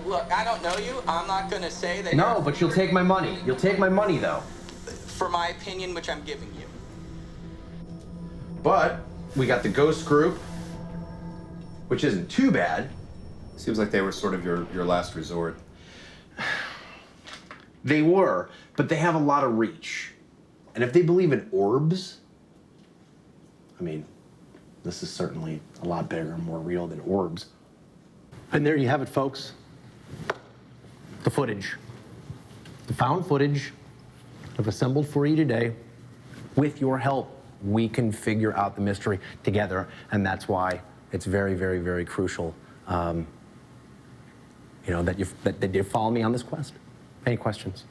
Look, I don't know you. I'm not gonna say that. No, but you'll take my money. You'll take my money, though. For my opinion, which I'm giving you. But we got the ghost group, which isn't too bad. Seems like they were sort of your last resort. They were, but they have a lot of reach. And if they believe in orbs, I mean, this is certainly a lot bigger and more real than orbs. And there you have it, folks. The footage. The found footage I've assembled for you today. With your help, we can figure out the mystery together, and that's why it's very, very, very crucial, that you follow me on this quest. Any questions?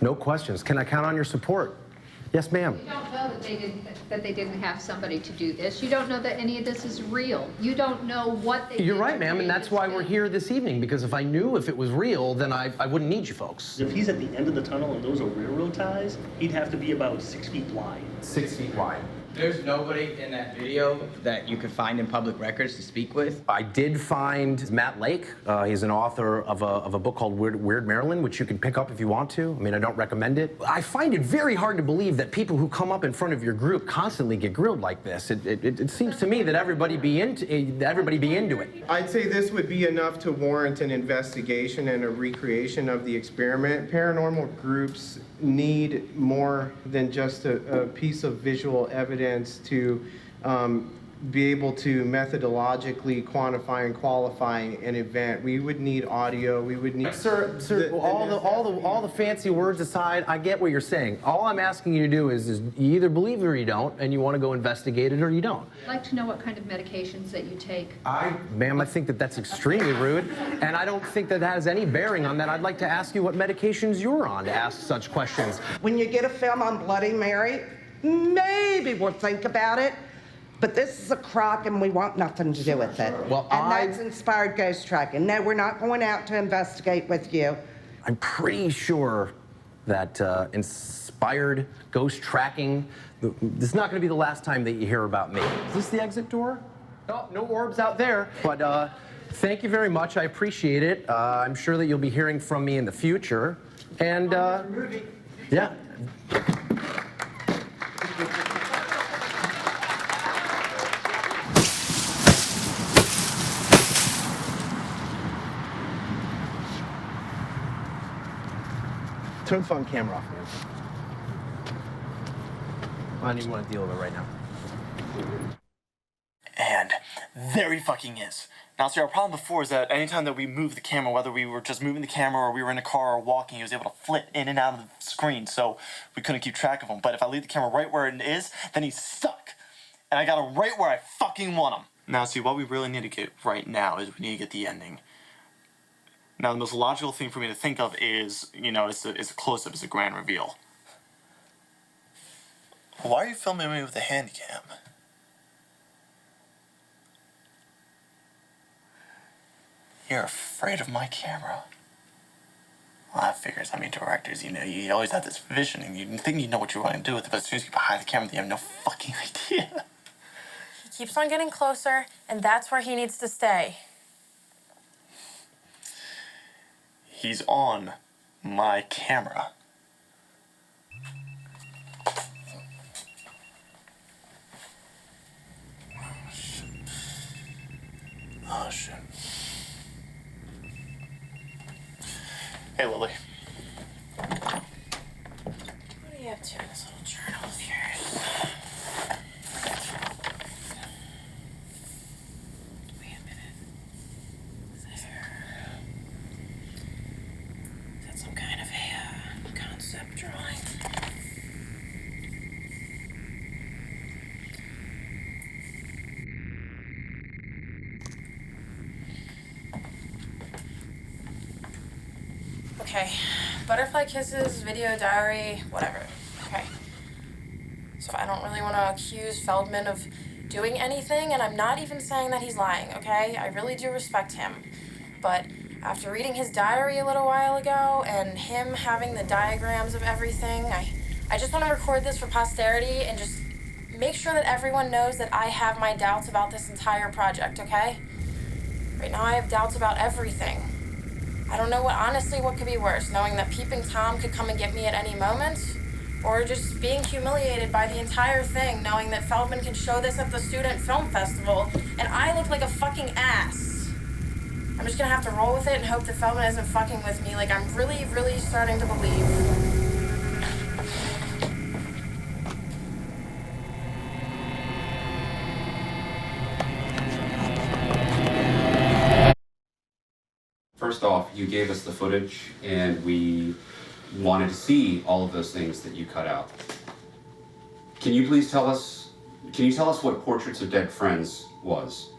No questions. Can I count on your support? Yes, ma'am. You don't know that they didn't have somebody to do this. You don't know that any of this is real. You don't know what they You're did right, to ma'am, and that's why we're here this evening, because if I knew if it was real, then I wouldn't need you folks. If he's at the end of the tunnel and those are railroad ties, he'd have to be about 6 feet wide. 6 feet wide. There's nobody in that video that you could find in public records to speak with? I did find Matt Lake. He's an author of a book called Weird Maryland, which you can pick up if you want to. I mean, I don't recommend it. I find it very hard to believe that people who come up in front of your group constantly get grilled like this. It seems to me that everybody be into it. I'd say this would be enough to warrant an investigation and a recreation of the experiment. Paranormal groups need more than just a piece of visual evidence to be able to methodologically quantify and qualify an event. We would need audio. We would need. Sir, all the fancy words aside, I get what you're saying. All I'm asking you to do is you either believe it or you don't, and you want to go investigate it or you don't. I'd like to know what kind of medications that you take. Ma'am, I think that that's extremely rude, and I don't think that has any bearing on that. I'd like to ask you what medications you're on to ask such questions. When you get a film on Bloody Mary, maybe we'll think about it. But this is a crock and we want nothing to do with it. That's inspired ghost tracking. No, we're not going out to investigate with you. I'm pretty sure that inspired ghost tracking, this is not going to be the last time that you hear about me. Is this the exit door? No orbs out there. But thank you very much. I appreciate it. I'm sure that you'll be hearing from me in the future. And yeah. Turn the phone camera off, man. I don't even want to deal with it right now. And there he fucking is. Now, see, our problem before is that anytime that we moved the camera, whether we were just moving the camera or we were in a car or walking, he was able to flit in and out of the screen, so we couldn't keep track of him. But if I leave the camera right where it is, then he's stuck. And I got him right where I fucking want him. Now, see, what we really need to get right now is we need to get the ending. Now, the most logical thing for me to think of is, it's a close-up, it's a grand reveal. Why are you filming me with a hand cam? You're afraid of my camera. Well, that figures. I mean, directors, you always have this vision, and you think you know what you want to do with it, but as soon as you get behind the camera, you have no fucking idea. He keeps on getting closer, and that's where he needs to stay. He's on my camera. Oh, shit. Hey, Lily. What are you up to in this little journal of yours? Wait a minute. Is that some kind of a concept drawing? Okay. Butterfly kisses, video diary, whatever. Okay. So I don't really want to accuse Feldman of doing anything, and I'm not even saying that he's lying, okay? I really do respect him. But after reading his diary a little while ago and him having the diagrams of everything, I just want to record this for posterity and just make sure that everyone knows that I have my doubts about this entire project, okay? Right now I have doubts about everything. I don't know what could be worse, knowing that Peeping Tom could come and get me at any moment, or just being humiliated by the entire thing, knowing that Feldman can show this at the student film festival, and I look like a fucking ass. I'm just gonna have to roll with it and hope that Feldman isn't fucking with me, like I'm really, really starting to believe. First off, you gave us the footage, and we wanted to see all of those things that you cut out. Can you please tell us what Portraits of Dead Friends was?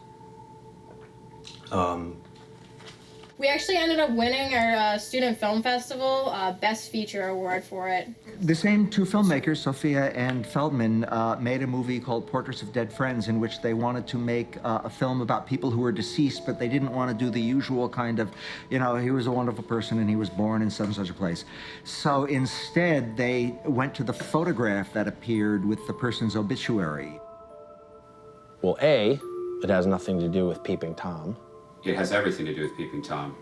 We actually ended up winning our student film festival best feature award for it. The same two filmmakers, Sophia and Feldman, made a movie called Portraits of Dead Friends, in which they wanted to make a film about people who were deceased, but they didn't want to do the usual kind of, you know, he was a wonderful person and he was born in such and such a place. So instead, they went to the photograph that appeared with the person's obituary. Well, A, it has nothing to do with Peeping Tom. It has everything to do with Peeping Tom.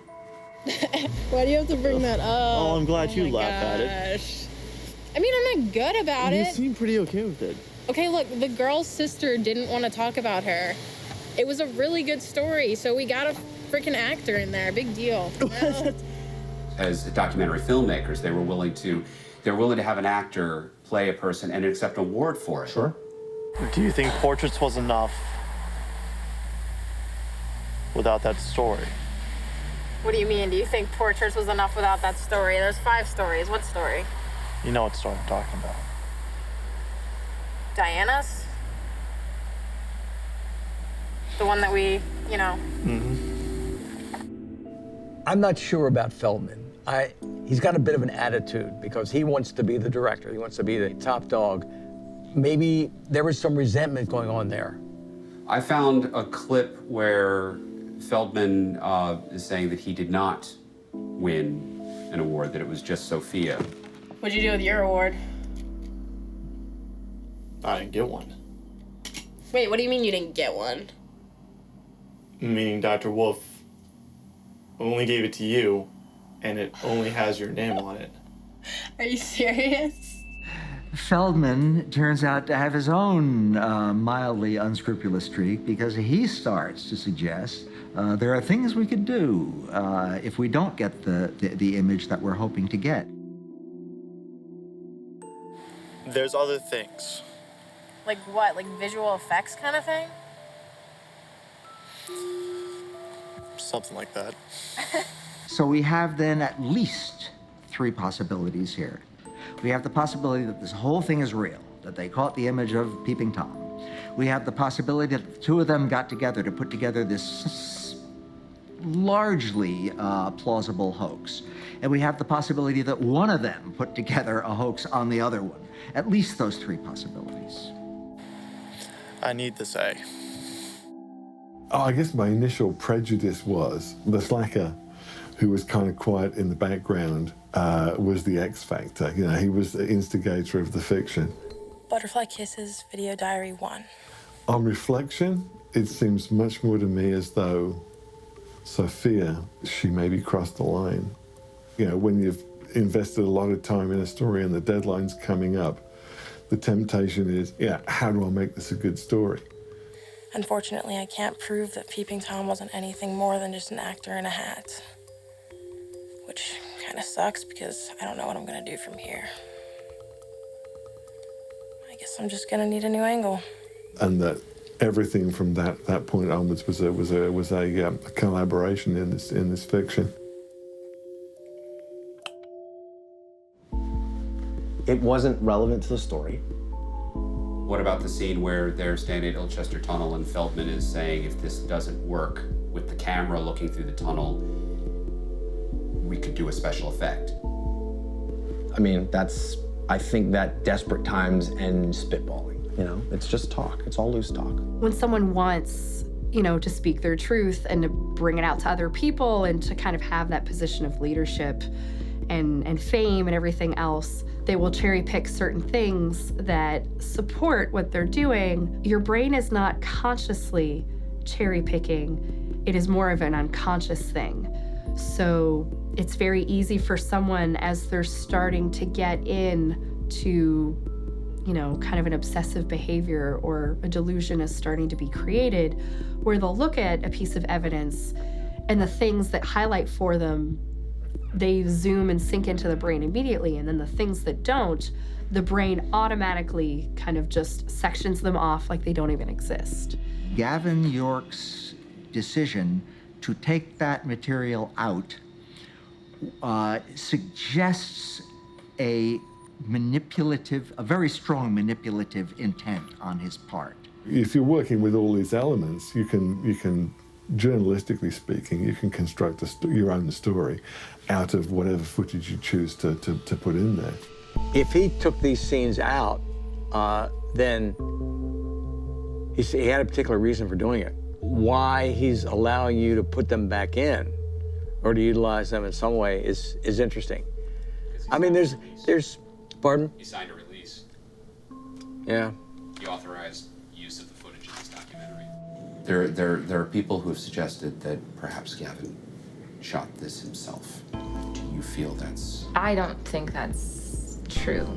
Why do you have to bring that up? Oh, I'm glad you my laughed at it. gosh. I mean, I'm not good about You it. seem pretty okay with it. Okay, look, the girl's sister didn't want to talk about her. It was a really good story, so we got a freaking actor in there. Big deal. As documentary filmmakers, they were willing to have an actor play a person and accept an award for it. Sure. Do you think Portraits was enough without that story? What do you mean? Do you think Portraits was enough without that story? There's 5 stories. What story? You know what story I'm talking about. Diana's? The one that we, you know. I'm not sure about Feldman. He's got a bit of an attitude because he wants to be the director. He wants to be the top dog. Maybe there was some resentment going on there. I found a clip where Feldman is saying that he did not win an award, that it was just Sophia. What'd you do with your award? I didn't get one. Wait, what do you mean you didn't get one? Meaning Dr. Wolf only gave it to you, and it only has your name on it. Are you serious? Feldman turns out to have his own mildly unscrupulous streak, because he starts to suggest there are things we could do if we don't get the image that we're hoping to get. There's other things. Like what? Like visual effects kind of thing? Something like that. So we have then at least 3 possibilities here. We have the possibility that this whole thing is real, that they caught the image of Peeping Tom. We have the possibility that the 2 of them got together to put together this largely plausible hoax. And we have the possibility that one of them put together a hoax on the other one. At least those 3 possibilities. I need this A. Oh, I guess my initial prejudice was the slacker, who was kind of quiet in the background, was the X factor. You know, he was the instigator of the fiction. Butterfly Kisses, Video Diary 1. On reflection, it seems much more to me as though Sophia, she maybe crossed the line. You know, when you've invested a lot of time in a story and the deadline's coming up, the temptation is, yeah, how do I make this a good story? Unfortunately, I can't prove that Peeping Tom wasn't anything more than just an actor in a hat. Which kind of sucks because I don't know what I'm gonna do from here. I guess I'm just gonna need a new angle. And that everything from that point onwards was a collaboration in this fiction. It wasn't relevant to the story. What about the scene where they're standing at Ilchester Tunnel and Feldman is saying if this doesn't work with the camera looking through the tunnel, we could do a special effect. I mean, I think that desperate times end spitballing, you know? It's just talk. It's all loose talk. When someone wants, to speak their truth and to bring it out to other people and to kind of have that position of leadership and fame and everything else, they will cherry pick certain things that support what they're doing. Your brain is not consciously cherry picking. It is more of an unconscious thing. So it's very easy for someone as they're starting to get into, kind of an obsessive behavior or a delusion is starting to be created, where they'll look at a piece of evidence and the things that highlight for them, they zoom and sink into the brain immediately. And then the things that don't, the brain automatically kind of just sections them off like they don't even exist. Gavin York's decision to take that material out suggests a very strong manipulative intent on his part. If you're working with all these elements, you can journalistically speaking, you can construct your own story out of whatever footage you choose to put in there. If he took these scenes out, then he had a particular reason for doing it. Why he's allowing you to put them back in or to utilize them in some way is interesting. I mean, there's, pardon? He signed a release. Yeah. He authorized use of the footage in this documentary. There are people who have suggested that perhaps Gavin shot this himself. Do you feel that's... I don't think that's true,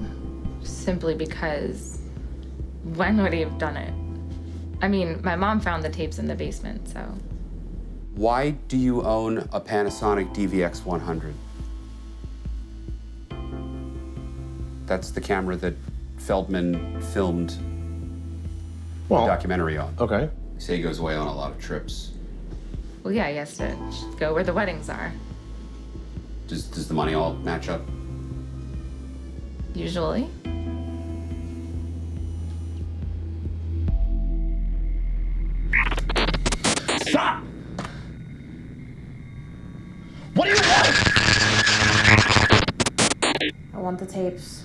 simply because when would he have done it? I mean, my mom found the tapes in the basement, so. Why do you own a Panasonic DVX 100? That's the camera that Feldman filmed the documentary on. Okay. You say he goes away on a lot of trips. Well, yeah, he has to go where the weddings are, Does the money all match up? usually. Stop! What do you want? I want the tapes.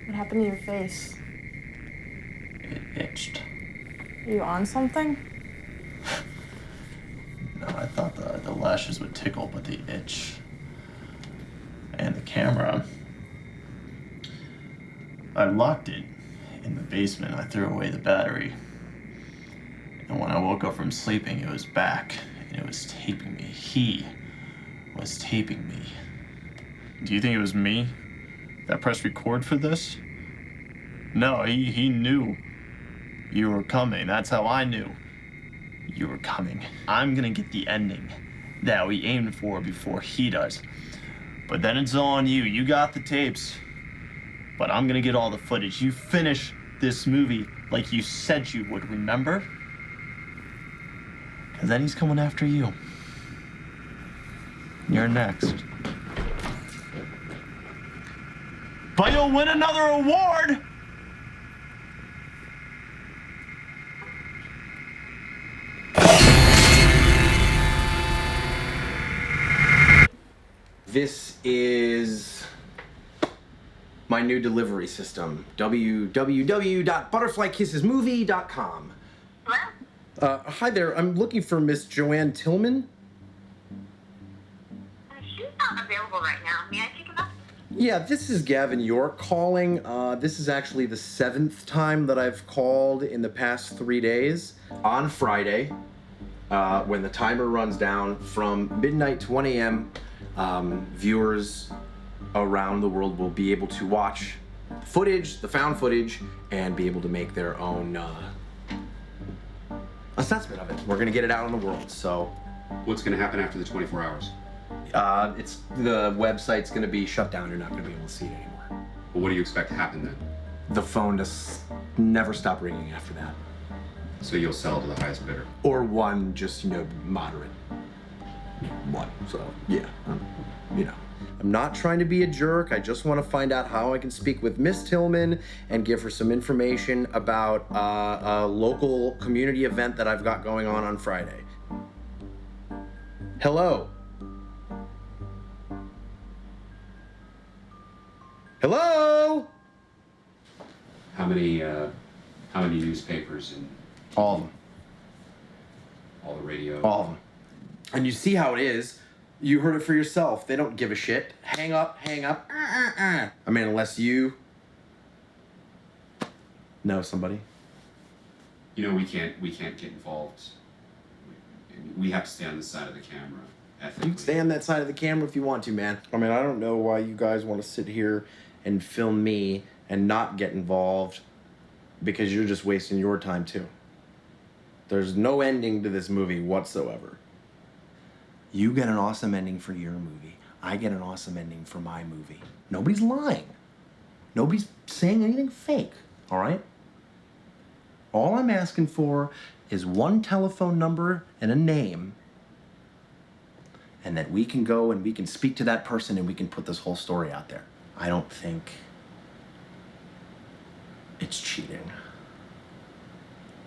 What happened to your face? It itched. Are you on something? No, I thought the lashes would tickle, but the itch and the camera, I locked it in the basement. I threw away the battery. And when I woke up from sleeping, it was back and it was taping me. He was taping me. Do you think it was me that pressed record for this? No, he knew you were coming. That's how I knew you were coming. I'm gonna get the ending that we aimed for before he does. But then it's on you. You got the tapes. But I'm gonna get all the footage. You finish this movie like you said you would, remember? Because then he's coming after you. You're next. But you'll win another award! This is my new delivery system, www.butterflykissesmovie.com. Hi there, I'm looking for Miss Joanne Tillman. She's not available right now. May I take a message? Yeah, this is Gavin York calling. This is actually the 7th time that I've called in the past 3 days. On Friday, when the timer runs down from midnight to 1 a.m., viewers around the world will be able to watch footage, the found footage, and be able to make their own assessment of it. We're gonna get it out in the world, so. What's gonna happen after the 24 hours? The website's gonna be shut down. You're not gonna be able to see it anymore. Well, what do you expect to happen then? The phone just never stop ringing after that. So you'll sell to the highest bidder? Or one just, moderate. what? So, yeah, you know. I'm not trying to be a jerk. I just want to find out how I can speak with Miss Tillman and give her some information about a local community event that I've got going on Friday. Hello? Hello? How many newspapers and All of them. all the radio? All of them. And you see how it is. You heard it for yourself. They don't give a shit. Hang up, hang up. I mean, unless you know somebody. You know, we can't get involved. We have to stay on the side of the camera. You can stay on that side of the camera if you want to, man. I mean, I don't know why you guys want to sit here and film me and not get involved, because you're just wasting your time too. There's no ending to this movie whatsoever. You get an awesome ending for your movie. I get an awesome ending for my movie. Nobody's lying. Nobody's saying anything fake, all right? All I'm asking for is one telephone number and a name, and that we can go and we can speak to that person and we can put this whole story out there. I don't think it's cheating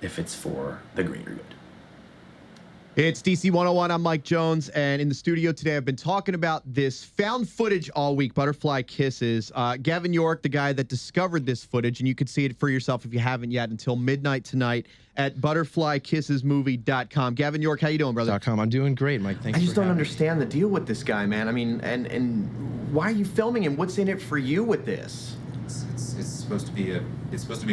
if it's for the greater good. It's DC 101. I'm Mike Jones, and in the studio today, I've been talking about this found footage all week, Butterfly Kisses. Gavin York, the guy that discovered this footage, and you can see it for yourself if you haven't yet until midnight tonight at butterflykissesmovie.com. Gavin York, how you doing, brother? .com. I'm doing great, Mike. Thanks. I just for don't having me. understand the deal with this guy, man. I mean, and why are you filming him? What's in it for you with this? It's supposed to be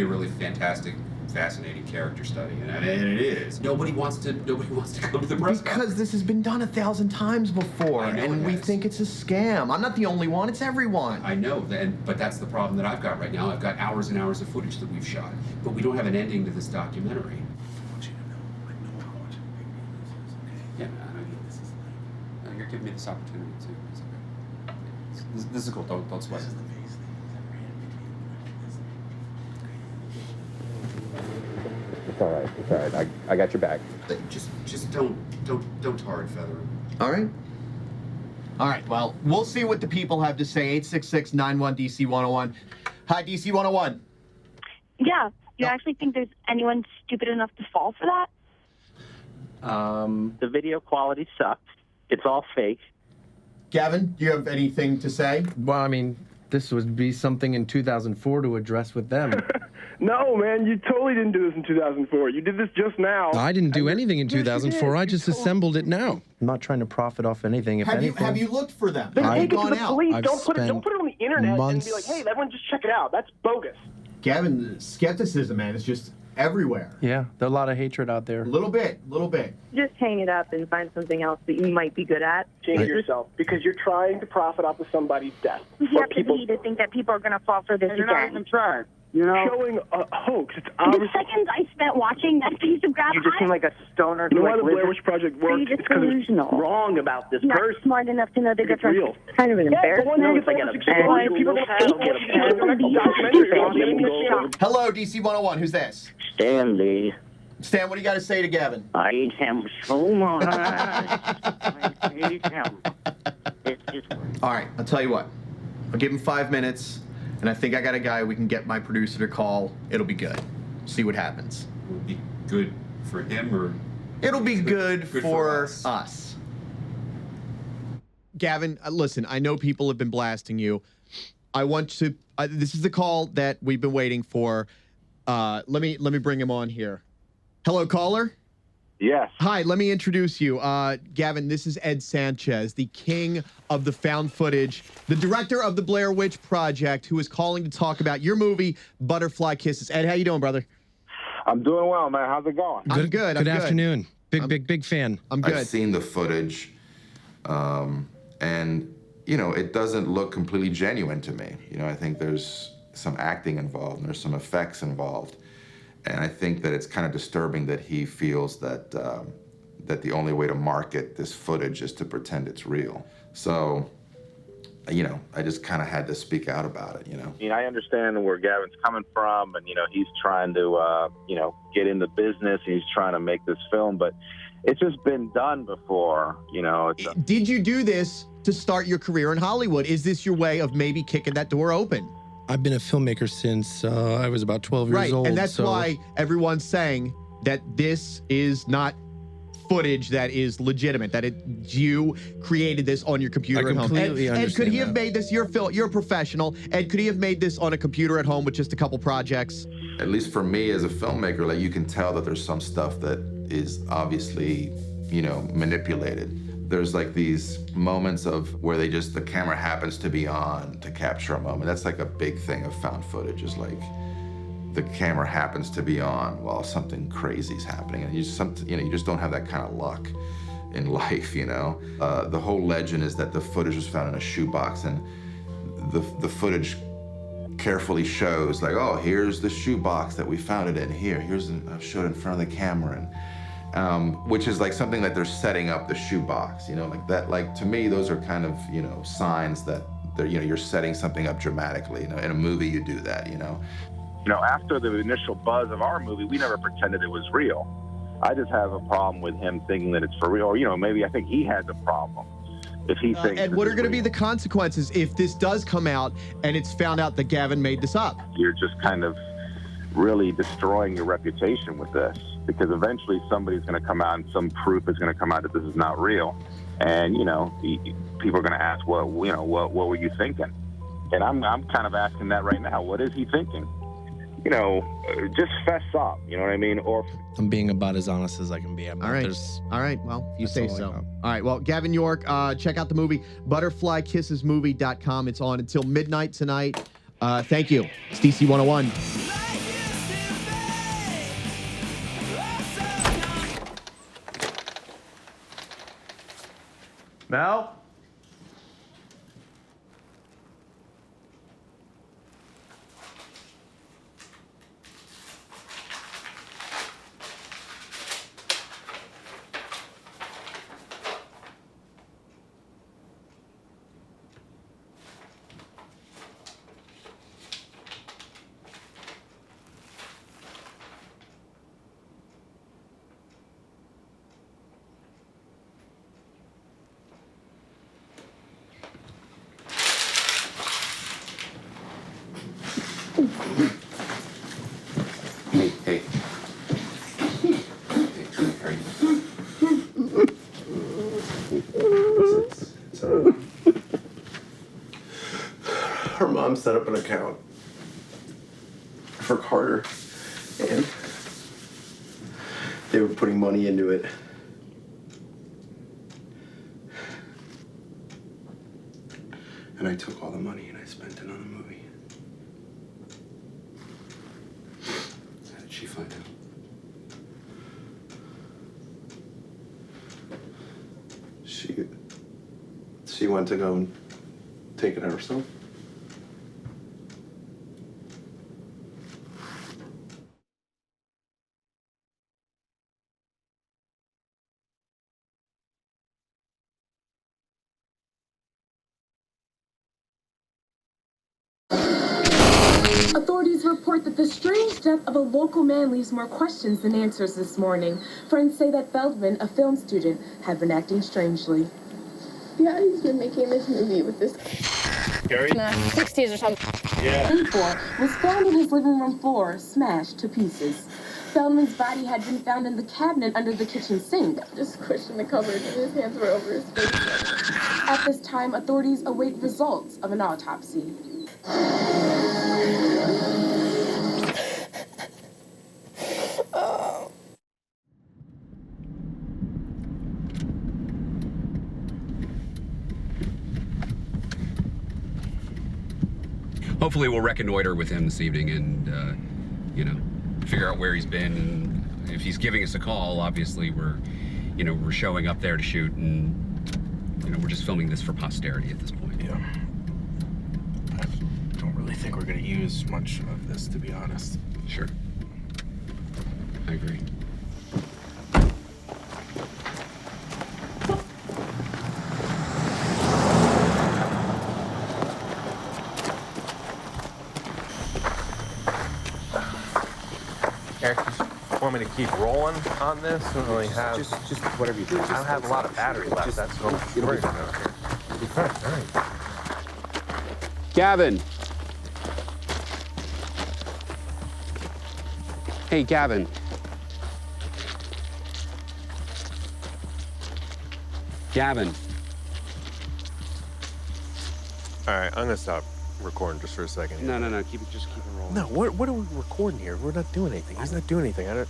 a really fantastic, fascinating character study, and it is. Nobody wants to come to the press Because this has been done 1,000 times before, and we think it's a scam. I'm not the only one, it's everyone. I know, but that's the problem that I've got right now. I've got hours and hours of footage that we've shot, but we don't have an ending to this documentary. I want you to know, I know how much big this is, okay? Yeah, I mean, this is like, you're giving me this opportunity too. It's okay. This is cool. Don't sweat it. It's all right. It's all right. I got your back. Just don't tar and feather him. All right. All right, well, we'll see what the people have to say. 866-91-DC-101. Hi, DC-101. Yeah. Do you actually think there's anyone stupid enough to fall for that? The video quality sucks. It's all fake. Gavin, do you have anything to say? Well, I mean, this would be something in 2004 to address with them. No, man, you totally didn't do this in 2004. You did this just now. I didn't do anything in 2004. I just assembled it now. I'm not trying to profit off anything. If anything, Have you looked for them? Then Have take you it to gone the out? police. I've Don't put it spent on the internet months- and be like, hey, everyone just check it out. That's bogus. Gavin, skepticism, man, is just everywhere. Yeah, there's a lot of hatred out there. A little bit. Just hang it up and find something else that you might be good at. Change yourself because you're trying to profit off of somebody's death. You have to be to think that people are going to fall for this You're not again. even trying. You know, showing a hoax. It's The obviously. seconds I spent watching that piece of graph, You just seem like a stoner. You know who, why like, the Blair lives- Witch Project So you're worked? just It's because it's delusional. wrong about this not person. smart enough to know the It's difference. real. It's kind of an embarrassment. Yeah, It's like but an when you people Hello, DC-101. Who's this? Stanley. Stan, what do you got to say to Gavin? I hate him so much. I hate him. It's just. All right, I'll tell you what. I'll give him 5 minutes, and I think I got a guy we can get my producer to call. It'll be good. See what happens. Will it be good for him or? It'll be good for us. us. Gavin, listen, I know people have been blasting you. I want to. This is the call that we've been waiting for. Let me bring him on here. Hello, caller. Yes. Hi, let me introduce you. Gavin, this is Ed Sanchez, the king of the found footage, the director of the Blair Witch Project, who is calling to talk about your movie, Butterfly Kisses. Ed, how you doing, brother? I'm doing well, man. How's it going? I'm good. Good afternoon. Big fan. I'm good. I've seen the footage, and you know, it doesn't look completely genuine to me. You know, I think there's some acting involved and there's some effects involved, and I think that it's kind of disturbing that he feels that that the only way to market this footage is to pretend it's real. So, you know, I just kind of had to speak out about it, you know. I mean, I understand where Gavin's coming from, and, he's trying to, get in the business, and he's trying to make this film, but it's just been done before, Did you do this to start your career in Hollywood? Is this your way of maybe kicking that door open? I've been a filmmaker since I was about 12 years old. And that's why everyone's saying that this is not footage that is legitimate, that you created this on your computer at home. completely Ed, could he have understand made this, you're a professional, Ed, could he have made this on a computer at home with just a couple projects? At least for me as a filmmaker, like, you can tell that there's some stuff that is obviously, manipulated. There's like these moments of where the camera happens to be on to capture a moment. That's like a big thing of found footage, is like the camera happens to be on while something crazy is happening, and you just don't have that kind of luck in life, The whole legend is that the footage was found in a shoebox, and the footage carefully shows, like, oh, here's the shoebox that we found it in. I've showed it in front of the camera, and which is like something that they're setting up the shoebox, like that. Like, to me, those are kind of signs that you're setting something up dramatically. In a movie, you do that. After the initial buzz of our movie, we never pretended it was real. I just have a problem with him thinking that it's for real. Or, maybe I think he has a problem if he thinks. And what are going to be the consequences if this does come out and it's found out that Gavin made this up? You're just kind of really destroying your reputation with this, because eventually somebody's going to come out and some proof is going to come out that this is not real. And, people are going to ask, what were you thinking? And I'm kind of asking that right now. What is he thinking? Just fess up, you know what I mean? Or I'm being about as honest as I can be. All right. Well, you say so. All right. Well, Gavin York, check out the movie, butterflykissesmovie.com. It's on until midnight tonight. Thank you. It's DC 101. Mel? Hey. Her mom set up an account for Carter, and they were putting money into it. And I took all the money and I spent it on a movie. How did she find out? She went to go and take it out herself. Authorities report that the strange death of a local man leaves more questions than answers this morning. Friends say that Feldman, a film student, had been acting strangely. Yeah, he's been making this movie with this Gary? in the 60s or something. Yeah. Was found on his living room floor, smashed to pieces. Feldman's body had been found in the cabinet under the kitchen sink. Just squished in the cupboard and his hands were over his face. At this time, authorities await results of an autopsy. Hopefully we'll reconnoiter with him this evening and, figure out where he's been. And if he's giving us a call, obviously we're showing up there to shoot, and, we're just filming this for posterity at this point. Yeah. I don't really think we're going to use much of this, to be honest. Sure. I agree. Want me to keep rolling on this? I don't really have. Just whatever you do. I don't have a lot of battery left. That's what I'm worried about here. All right. Gavin. Hey, Gavin. Gavin. All right, I'm gonna stop recording just for a second. Here. No. Keep it rolling. No, what are we recording here? We're not doing anything. He's not doing anything. I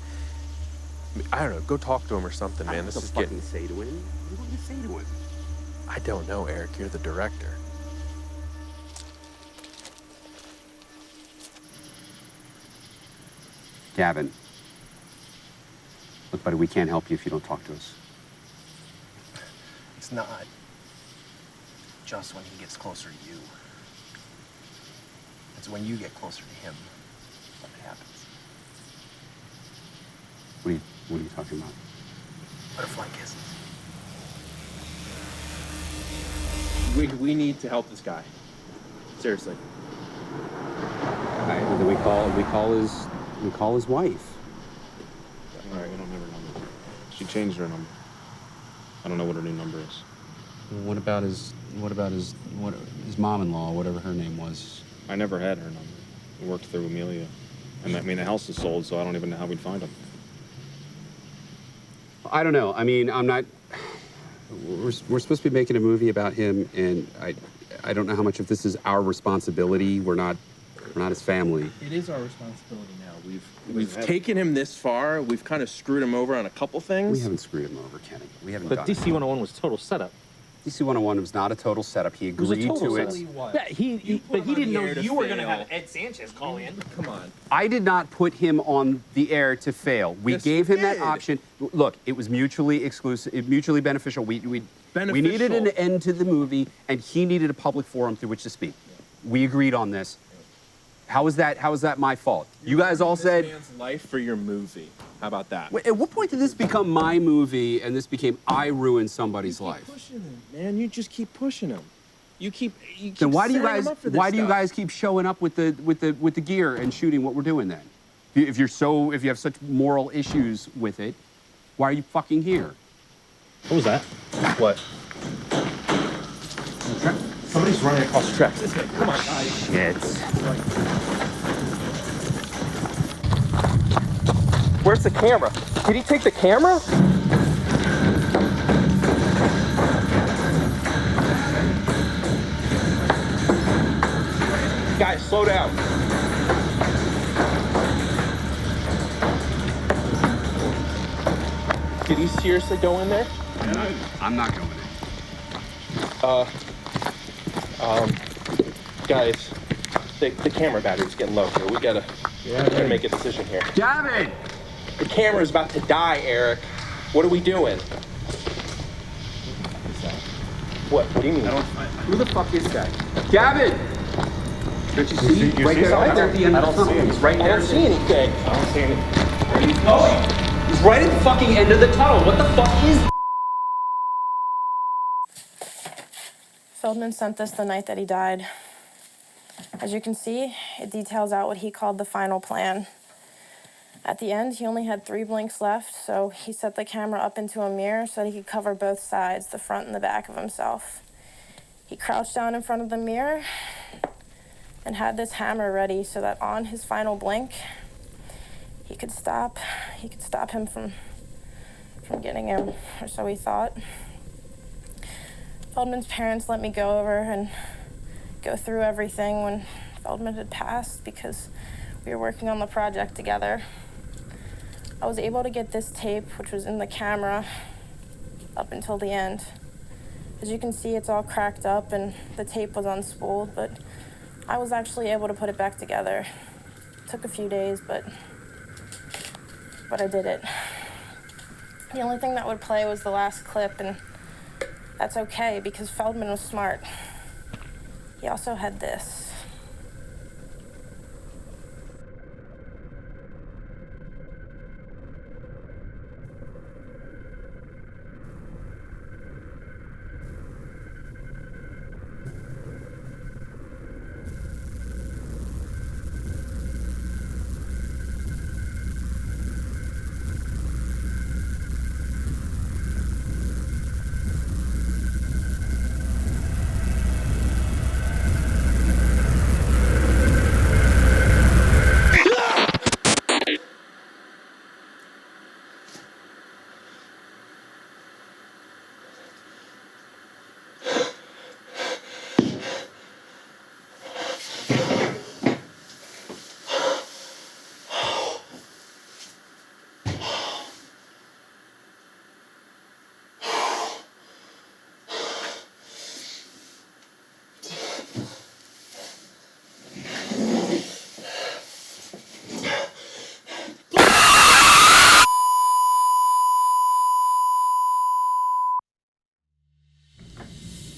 don't know. Go talk to him or something, man. This is getting. What do you say to him? What do you say to him? I don't know, Erik. You're the director. Gavin. Look, buddy, we can't help you if you don't talk to us. It's not just when he gets closer to you. It's when you get closer to him that it happens. What are you talking about? Butterfly kisses. We need to help this guy. Seriously. All right, well, then we call his wife. All right, we don't have her number. She changed her number. I don't know what her new number is. What about his mom-in-law, whatever her name was? I never had her number. We worked through Amelia. And I mean, the house is sold, so I don't even know how we'd find him. I don't know. I mean, I'm not. We're supposed to be making a movie about him, and I don't know how much of this is our responsibility. We're not his family. It is our responsibility now. We've taken him this far. We've kind of screwed him over on a couple things. We haven't screwed him over, Kenny. We haven't. But done DC 101 was total setup. DC 101 was not a total setup. He agreed to it. Yeah, but he didn't know you were going to have Ed Sanchez call in. Come on. I did not put him on the air to fail. We gave him that option. Look, it was mutually exclusive, mutually beneficial. We needed an end to the movie, and he needed a public forum through which to speak. We agreed on this. How is that my fault? You guys all said. This man's life for your movie. How about that? At what point did this become my movie and this became I ruined somebody's life? Pushing him, man. You just keep pushing him. You keep Then why do you setting guys him up for this stuff. guys keep showing up with the gear and shooting what we're doing then? If you have such moral issues with it, why are you fucking here? What was that? What? Somebody's running across the tracks. Come on, guys. Shit. Where's the camera? Did he take the camera? Guys, slow down. Did he seriously go in there? I'm not going in. Guys, the camera battery's getting low here. We gotta make a decision here. Gavin! The camera's about to die, Erik. What are we doing? What do you mean? Who the fuck is that? Gavin! Don't you see? Right there at the end of the tunnel. He's right there. I don't see anything. I don't see anything. Where are you going? He's right at the fucking end of the tunnel. What the fuck is Feldman sent this the night that he died. As you can see, it details out what he called the final plan. At the end, he only had 3 blinks left, so he set the camera up into a mirror so that he could cover both sides, the front and the back of himself. He crouched down in front of the mirror and had this hammer ready so that on his final blink, he could stop him from getting him, or so he thought. Feldman's parents let me go over and go through everything when Feldman had passed because we were working on the project together. I was able to get this tape, which was in the camera, up until the end. As you can see, it's all cracked up and the tape was unspooled, but I was actually able to put it back together. It took a few days, but I did it. The only thing that would play was the last clip, and that's okay because Feldman was smart. He also had this.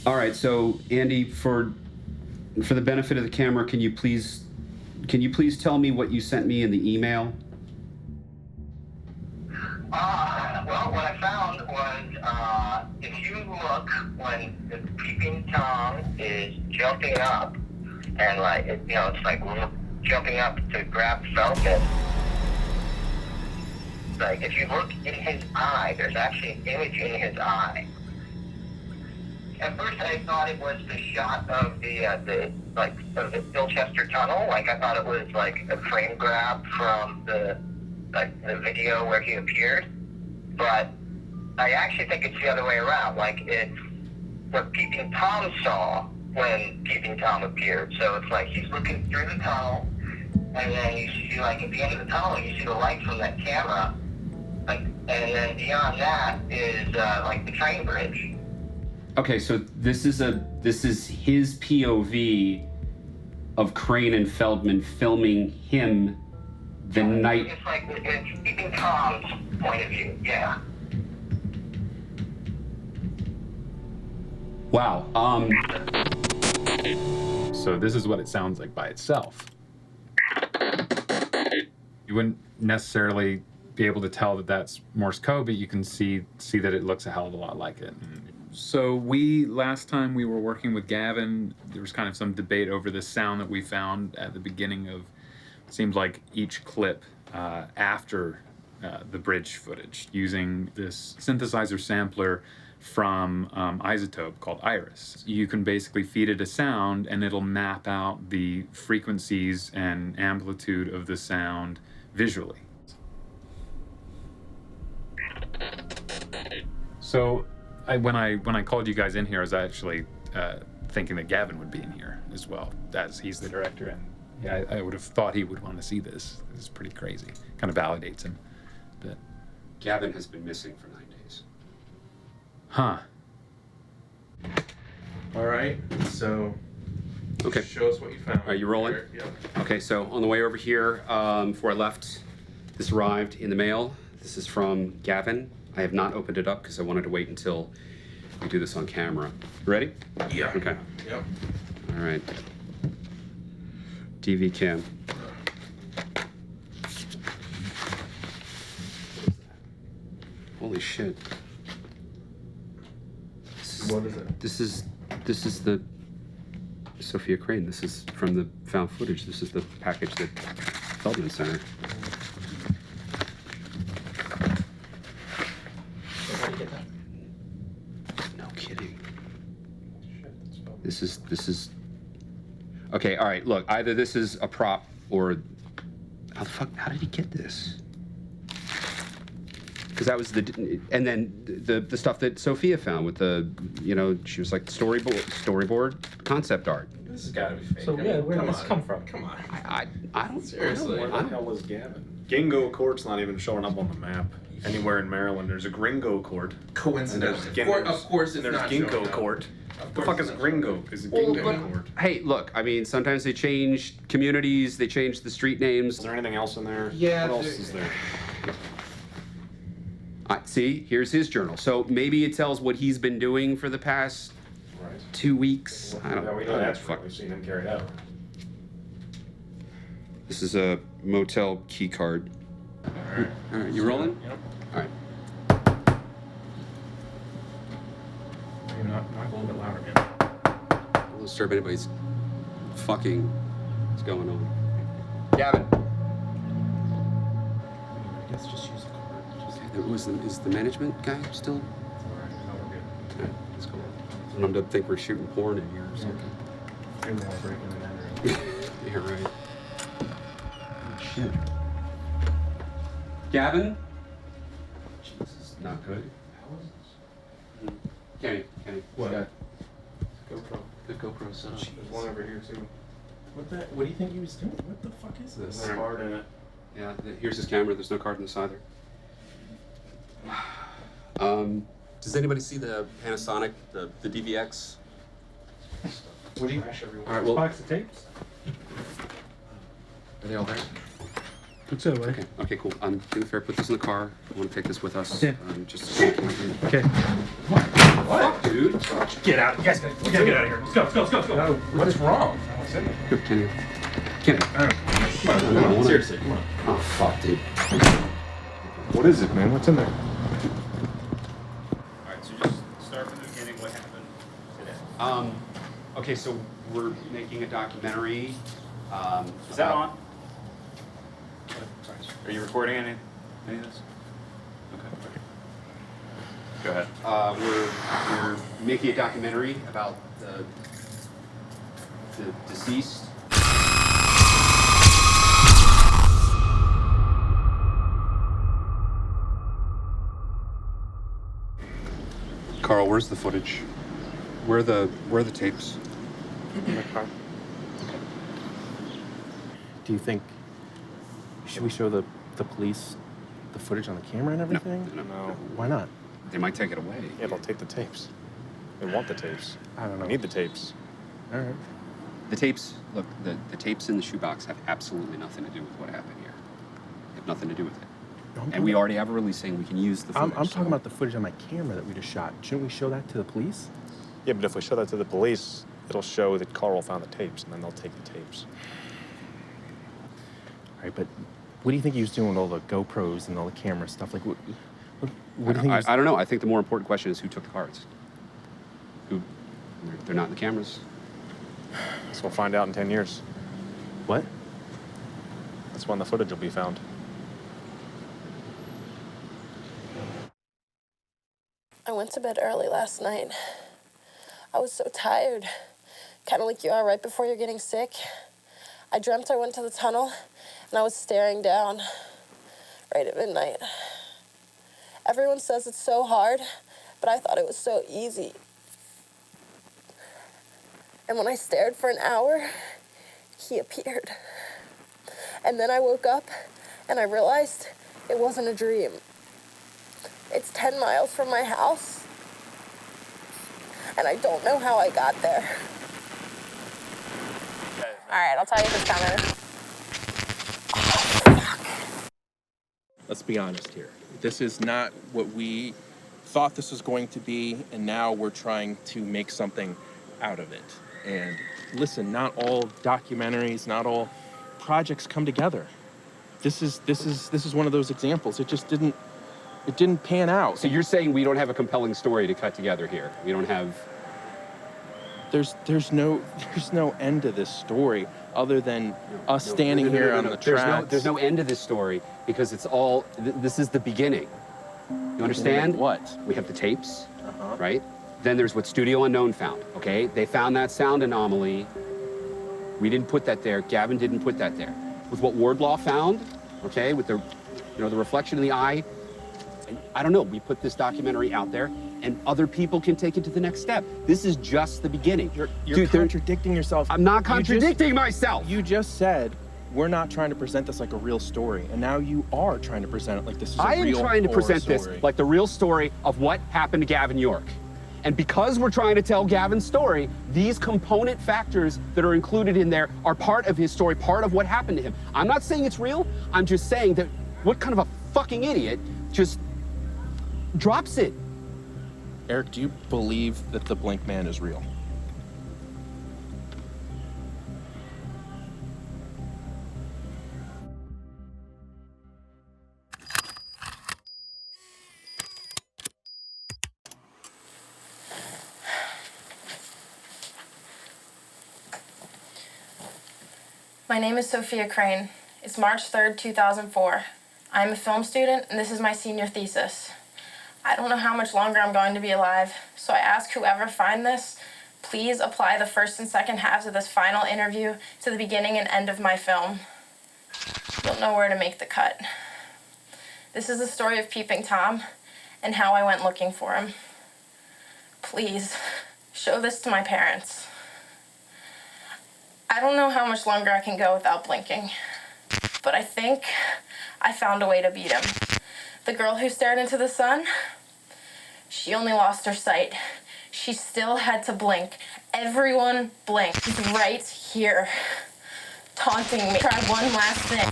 All right, so Andy, for the benefit of the camera, can you please tell me what you sent me in the email? Well, what I found was, if you look when the peeping Tom is jumping up, and like, it's like jumping up to grab Feldman. Like, if you look in his eye, there's actually an image in his eye. At first, I thought it was the shot of the of the Bilchester Tunnel. Like, I thought it was like a frame grab from the video where he appeared. But I actually think it's the other way around. Like, it's what Peeping Tom saw when Peeping Tom appeared. So it's like he's looking through the tunnel, and then you see, like, at the end of the tunnel, you see the light from that camera. Like, and then beyond that is like the train bridge. Okay, so this is his POV of Crane and Feldman filming him the night. It's like it's Peeping Tom's point of view. Yeah. Wow. So this is what it sounds like by itself. You wouldn't necessarily be able to tell that that's Morse code, but you can see that it looks a hell of a lot like it. So last time we were working with Gavin, there was kind of some debate over the sound that we found at the beginning of, seems like each clip after the bridge footage, using this synthesizer sampler from Isotope called Iris. You can basically feed it a sound and it'll map out the frequencies and amplitude of the sound visually. So when I called you guys in here, I was actually thinking that Gavin would be in here as well, as he's the director, and yeah, I would have thought he would want to see this. This is pretty crazy. Kind of validates him. But Gavin has been missing for 9 days. Huh. All right, so Okay. show us what you found. Are you rolling? Yep. Okay, so on the way over here, before I left, this arrived in the mail. This is from Gavin. I have not opened it up because I wanted to wait until we do this on camera. You ready? Yeah. Okay. Yep. All right. DV cam. Holy shit. What is it? This is the Sophia Crane. This is from the found footage. This is the package that Feldman sent her. How do you get that? No kidding. This is. Okay, all right. Look, either this is a prop or how did he get this? Because that was and then the stuff that Sophia found with the, she was like storyboard concept art. This has got to be fake. So yeah, where did this come from? Come on. I don't Seriously. I Where the don't- hell is Gavin? Gingo Court's not even showing up on the map anywhere in Maryland. There's a Gringo Court. Coincidence. And there's Of course and it's there's not Ginkgo showing up. Court. The fuck is Gringo? Is it Well, Gingo but- Court? Hey, look, I mean, sometimes they change communities, they change the street names. Is there anything else in there? Yeah, What else is there? See, here's his journal. So maybe it tells what he's been doing for the past Right. 2 weeks. I don't Yeah, we know. know that's fuck. We've seen him carried out. This is a motel key card. All right, you rolling? Yep. All right. Maybe not a little bit louder, man. Don't disturb anybody's fucking. What's going on? Gavin. I guess just use a card. Is the management guy still? Alright, no, we're good. Okay, let's go. I don't know, think we're shooting porn in here or something. Maybe they'll break in and enter. Yeah, right. Oh, shit. Gavin? This is not good. Kenny. What? Got GoPro. the GoPro set up. There's one over here too. What do you think he was doing? What the fuck is this? There's a card in it. Yeah, here's his camera. There's no card in this either. Does anybody see the Panasonic, the DVX? What do you? Crash everyone. All right, well, Box of tapes. are they all there? Looks that way. Okay, okay, cool. Do me a favor, put this in the car. I want to take this with us. Yeah. Just Okay. What, dude? Get out. You guys we gotta get out of here. Let's go. No, what is wrong? Here, Kenny. Come on, seriously, come on. Oh, fuck, dude. What is it, man? What's in there? Alright, so just start from the beginning. What happened today? Okay, so we're making a documentary. Is that on? Sorry. Are you recording any of this? Okay. Go ahead. We're making a documentary about the deceased. Carl, where's the footage? Where are the tapes? In my car. Do you think, should we show the police the footage on the camera and everything? No. Why not? They might take it away. Yeah, they'll take the tapes. They want the tapes. I don't know. We need the tapes. All right. The tapes, look, the tapes in the shoebox have absolutely nothing to do with what happened here. They have nothing to do with it. And we already have a release saying we can use the footage. I'm talking about the footage on my camera that we just shot. Shouldn't we show that to the police? Yeah, but if we show that to the police, it'll show that Carl found the tapes, and then they'll take the tapes. All right, but what do you think he was doing with all the GoPros and all the camera stuff? Like, what do you think? I don't know. I think the more important question is who took the cards. They're not in the cameras. So we'll find out in 10 years. What? That's when the footage will be found. I went to bed early last night. I was so tired, kind of like you are right before you're getting sick. I dreamt I went to the tunnel, and I was staring down right at midnight. Everyone says it's so hard, but I thought it was so easy. And when I stared for an hour, he appeared. And then I woke up, and I realized it wasn't a dream. It's 10 miles from my house, and I don't know how I got there. All right, I'll tell you if it's coming. Let's be honest here. This is not what we thought this was going to be, and now we're trying to make something out of it. And listen, not all documentaries, not all projects come together. This is one of those examples. It just didn't pan out. So you're saying we don't have a compelling story to cut together here? We don't have... There's no end to this story other than us standing here on the tracks. There's no end to this story because it's all, this is the beginning. You understand? What? We have the tapes, right? Then there's what Studio Unknown found, okay? They found that sound anomaly. We didn't put that there. Gavin didn't put that there. With what Wardlaw found, okay, with the, the reflection in the eye, and I don't know, we put this documentary out there and other people can take it to the next step. This is just the beginning. You're contradicting yourself. I'm not contradicting myself. You just said we're not trying to present this like a real story, and now you are trying to present it like this is a real I am trying to present story. this like the real story of what happened to Gavin York. And because we're trying to tell Gavin's story, these component factors that are included in there are part of his story, part of what happened to him. I'm not saying it's real. I'm just saying that what kind of a fucking idiot just drops it? Erik, do you believe that the Blink Man is real? My name is Sophia Crane. It's March 3rd, 2004. I'm a film student, and this is my senior thesis. I don't know how much longer I'm going to be alive, so I ask whoever find this, please apply the first and second halves of this final interview to the beginning and end of my film. You'll know where to make the cut. This is the story of Peeping Tom and how I went looking for him. Please, show this to my parents. I don't know how much longer I can go without blinking, but I think I found a way to beat him. The girl who stared into the sun, she only lost her sight. She still had to blink. Everyone blinked. He's right here, taunting me. Try one last thing.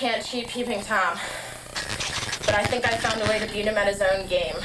can't cheat Peeping Tom, but I think I found a way to beat him at his own game.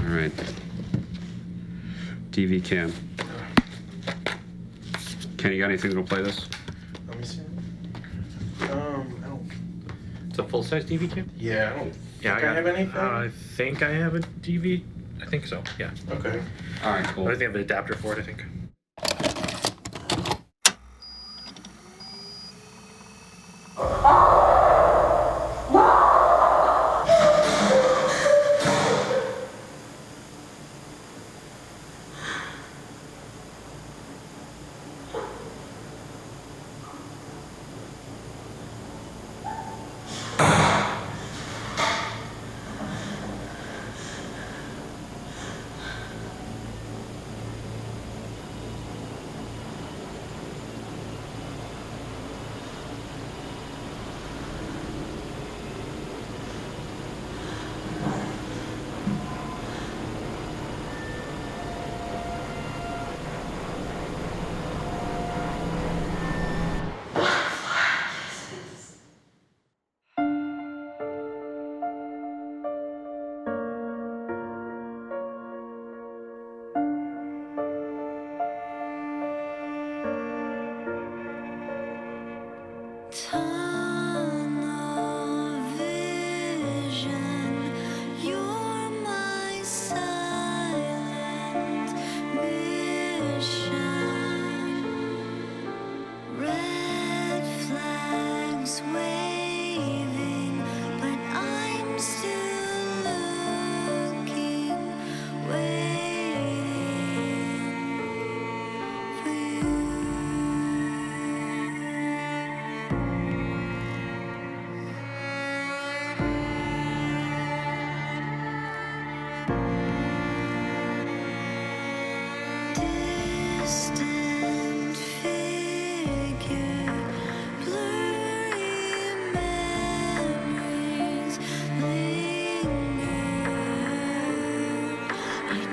All right. DV cam. Ken, you got anything that'll play this? Let me see. I don't. It's a full-size DV cam? Yeah, I don't. Yeah, think I have anything. I think I have a DV. I think so. Yeah. Okay. All right, cool. I think I have an adapter for it. I think.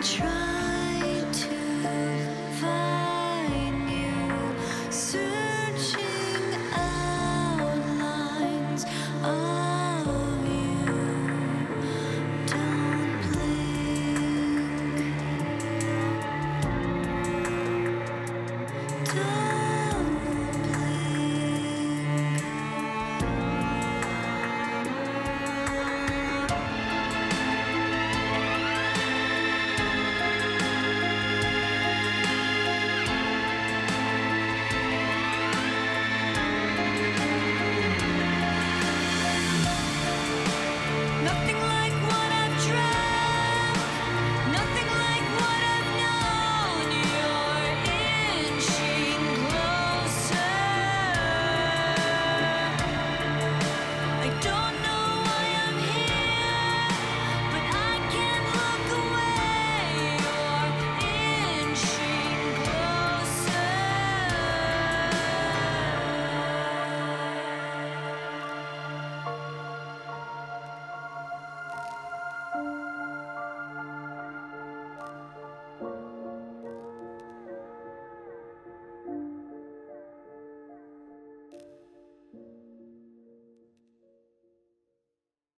Try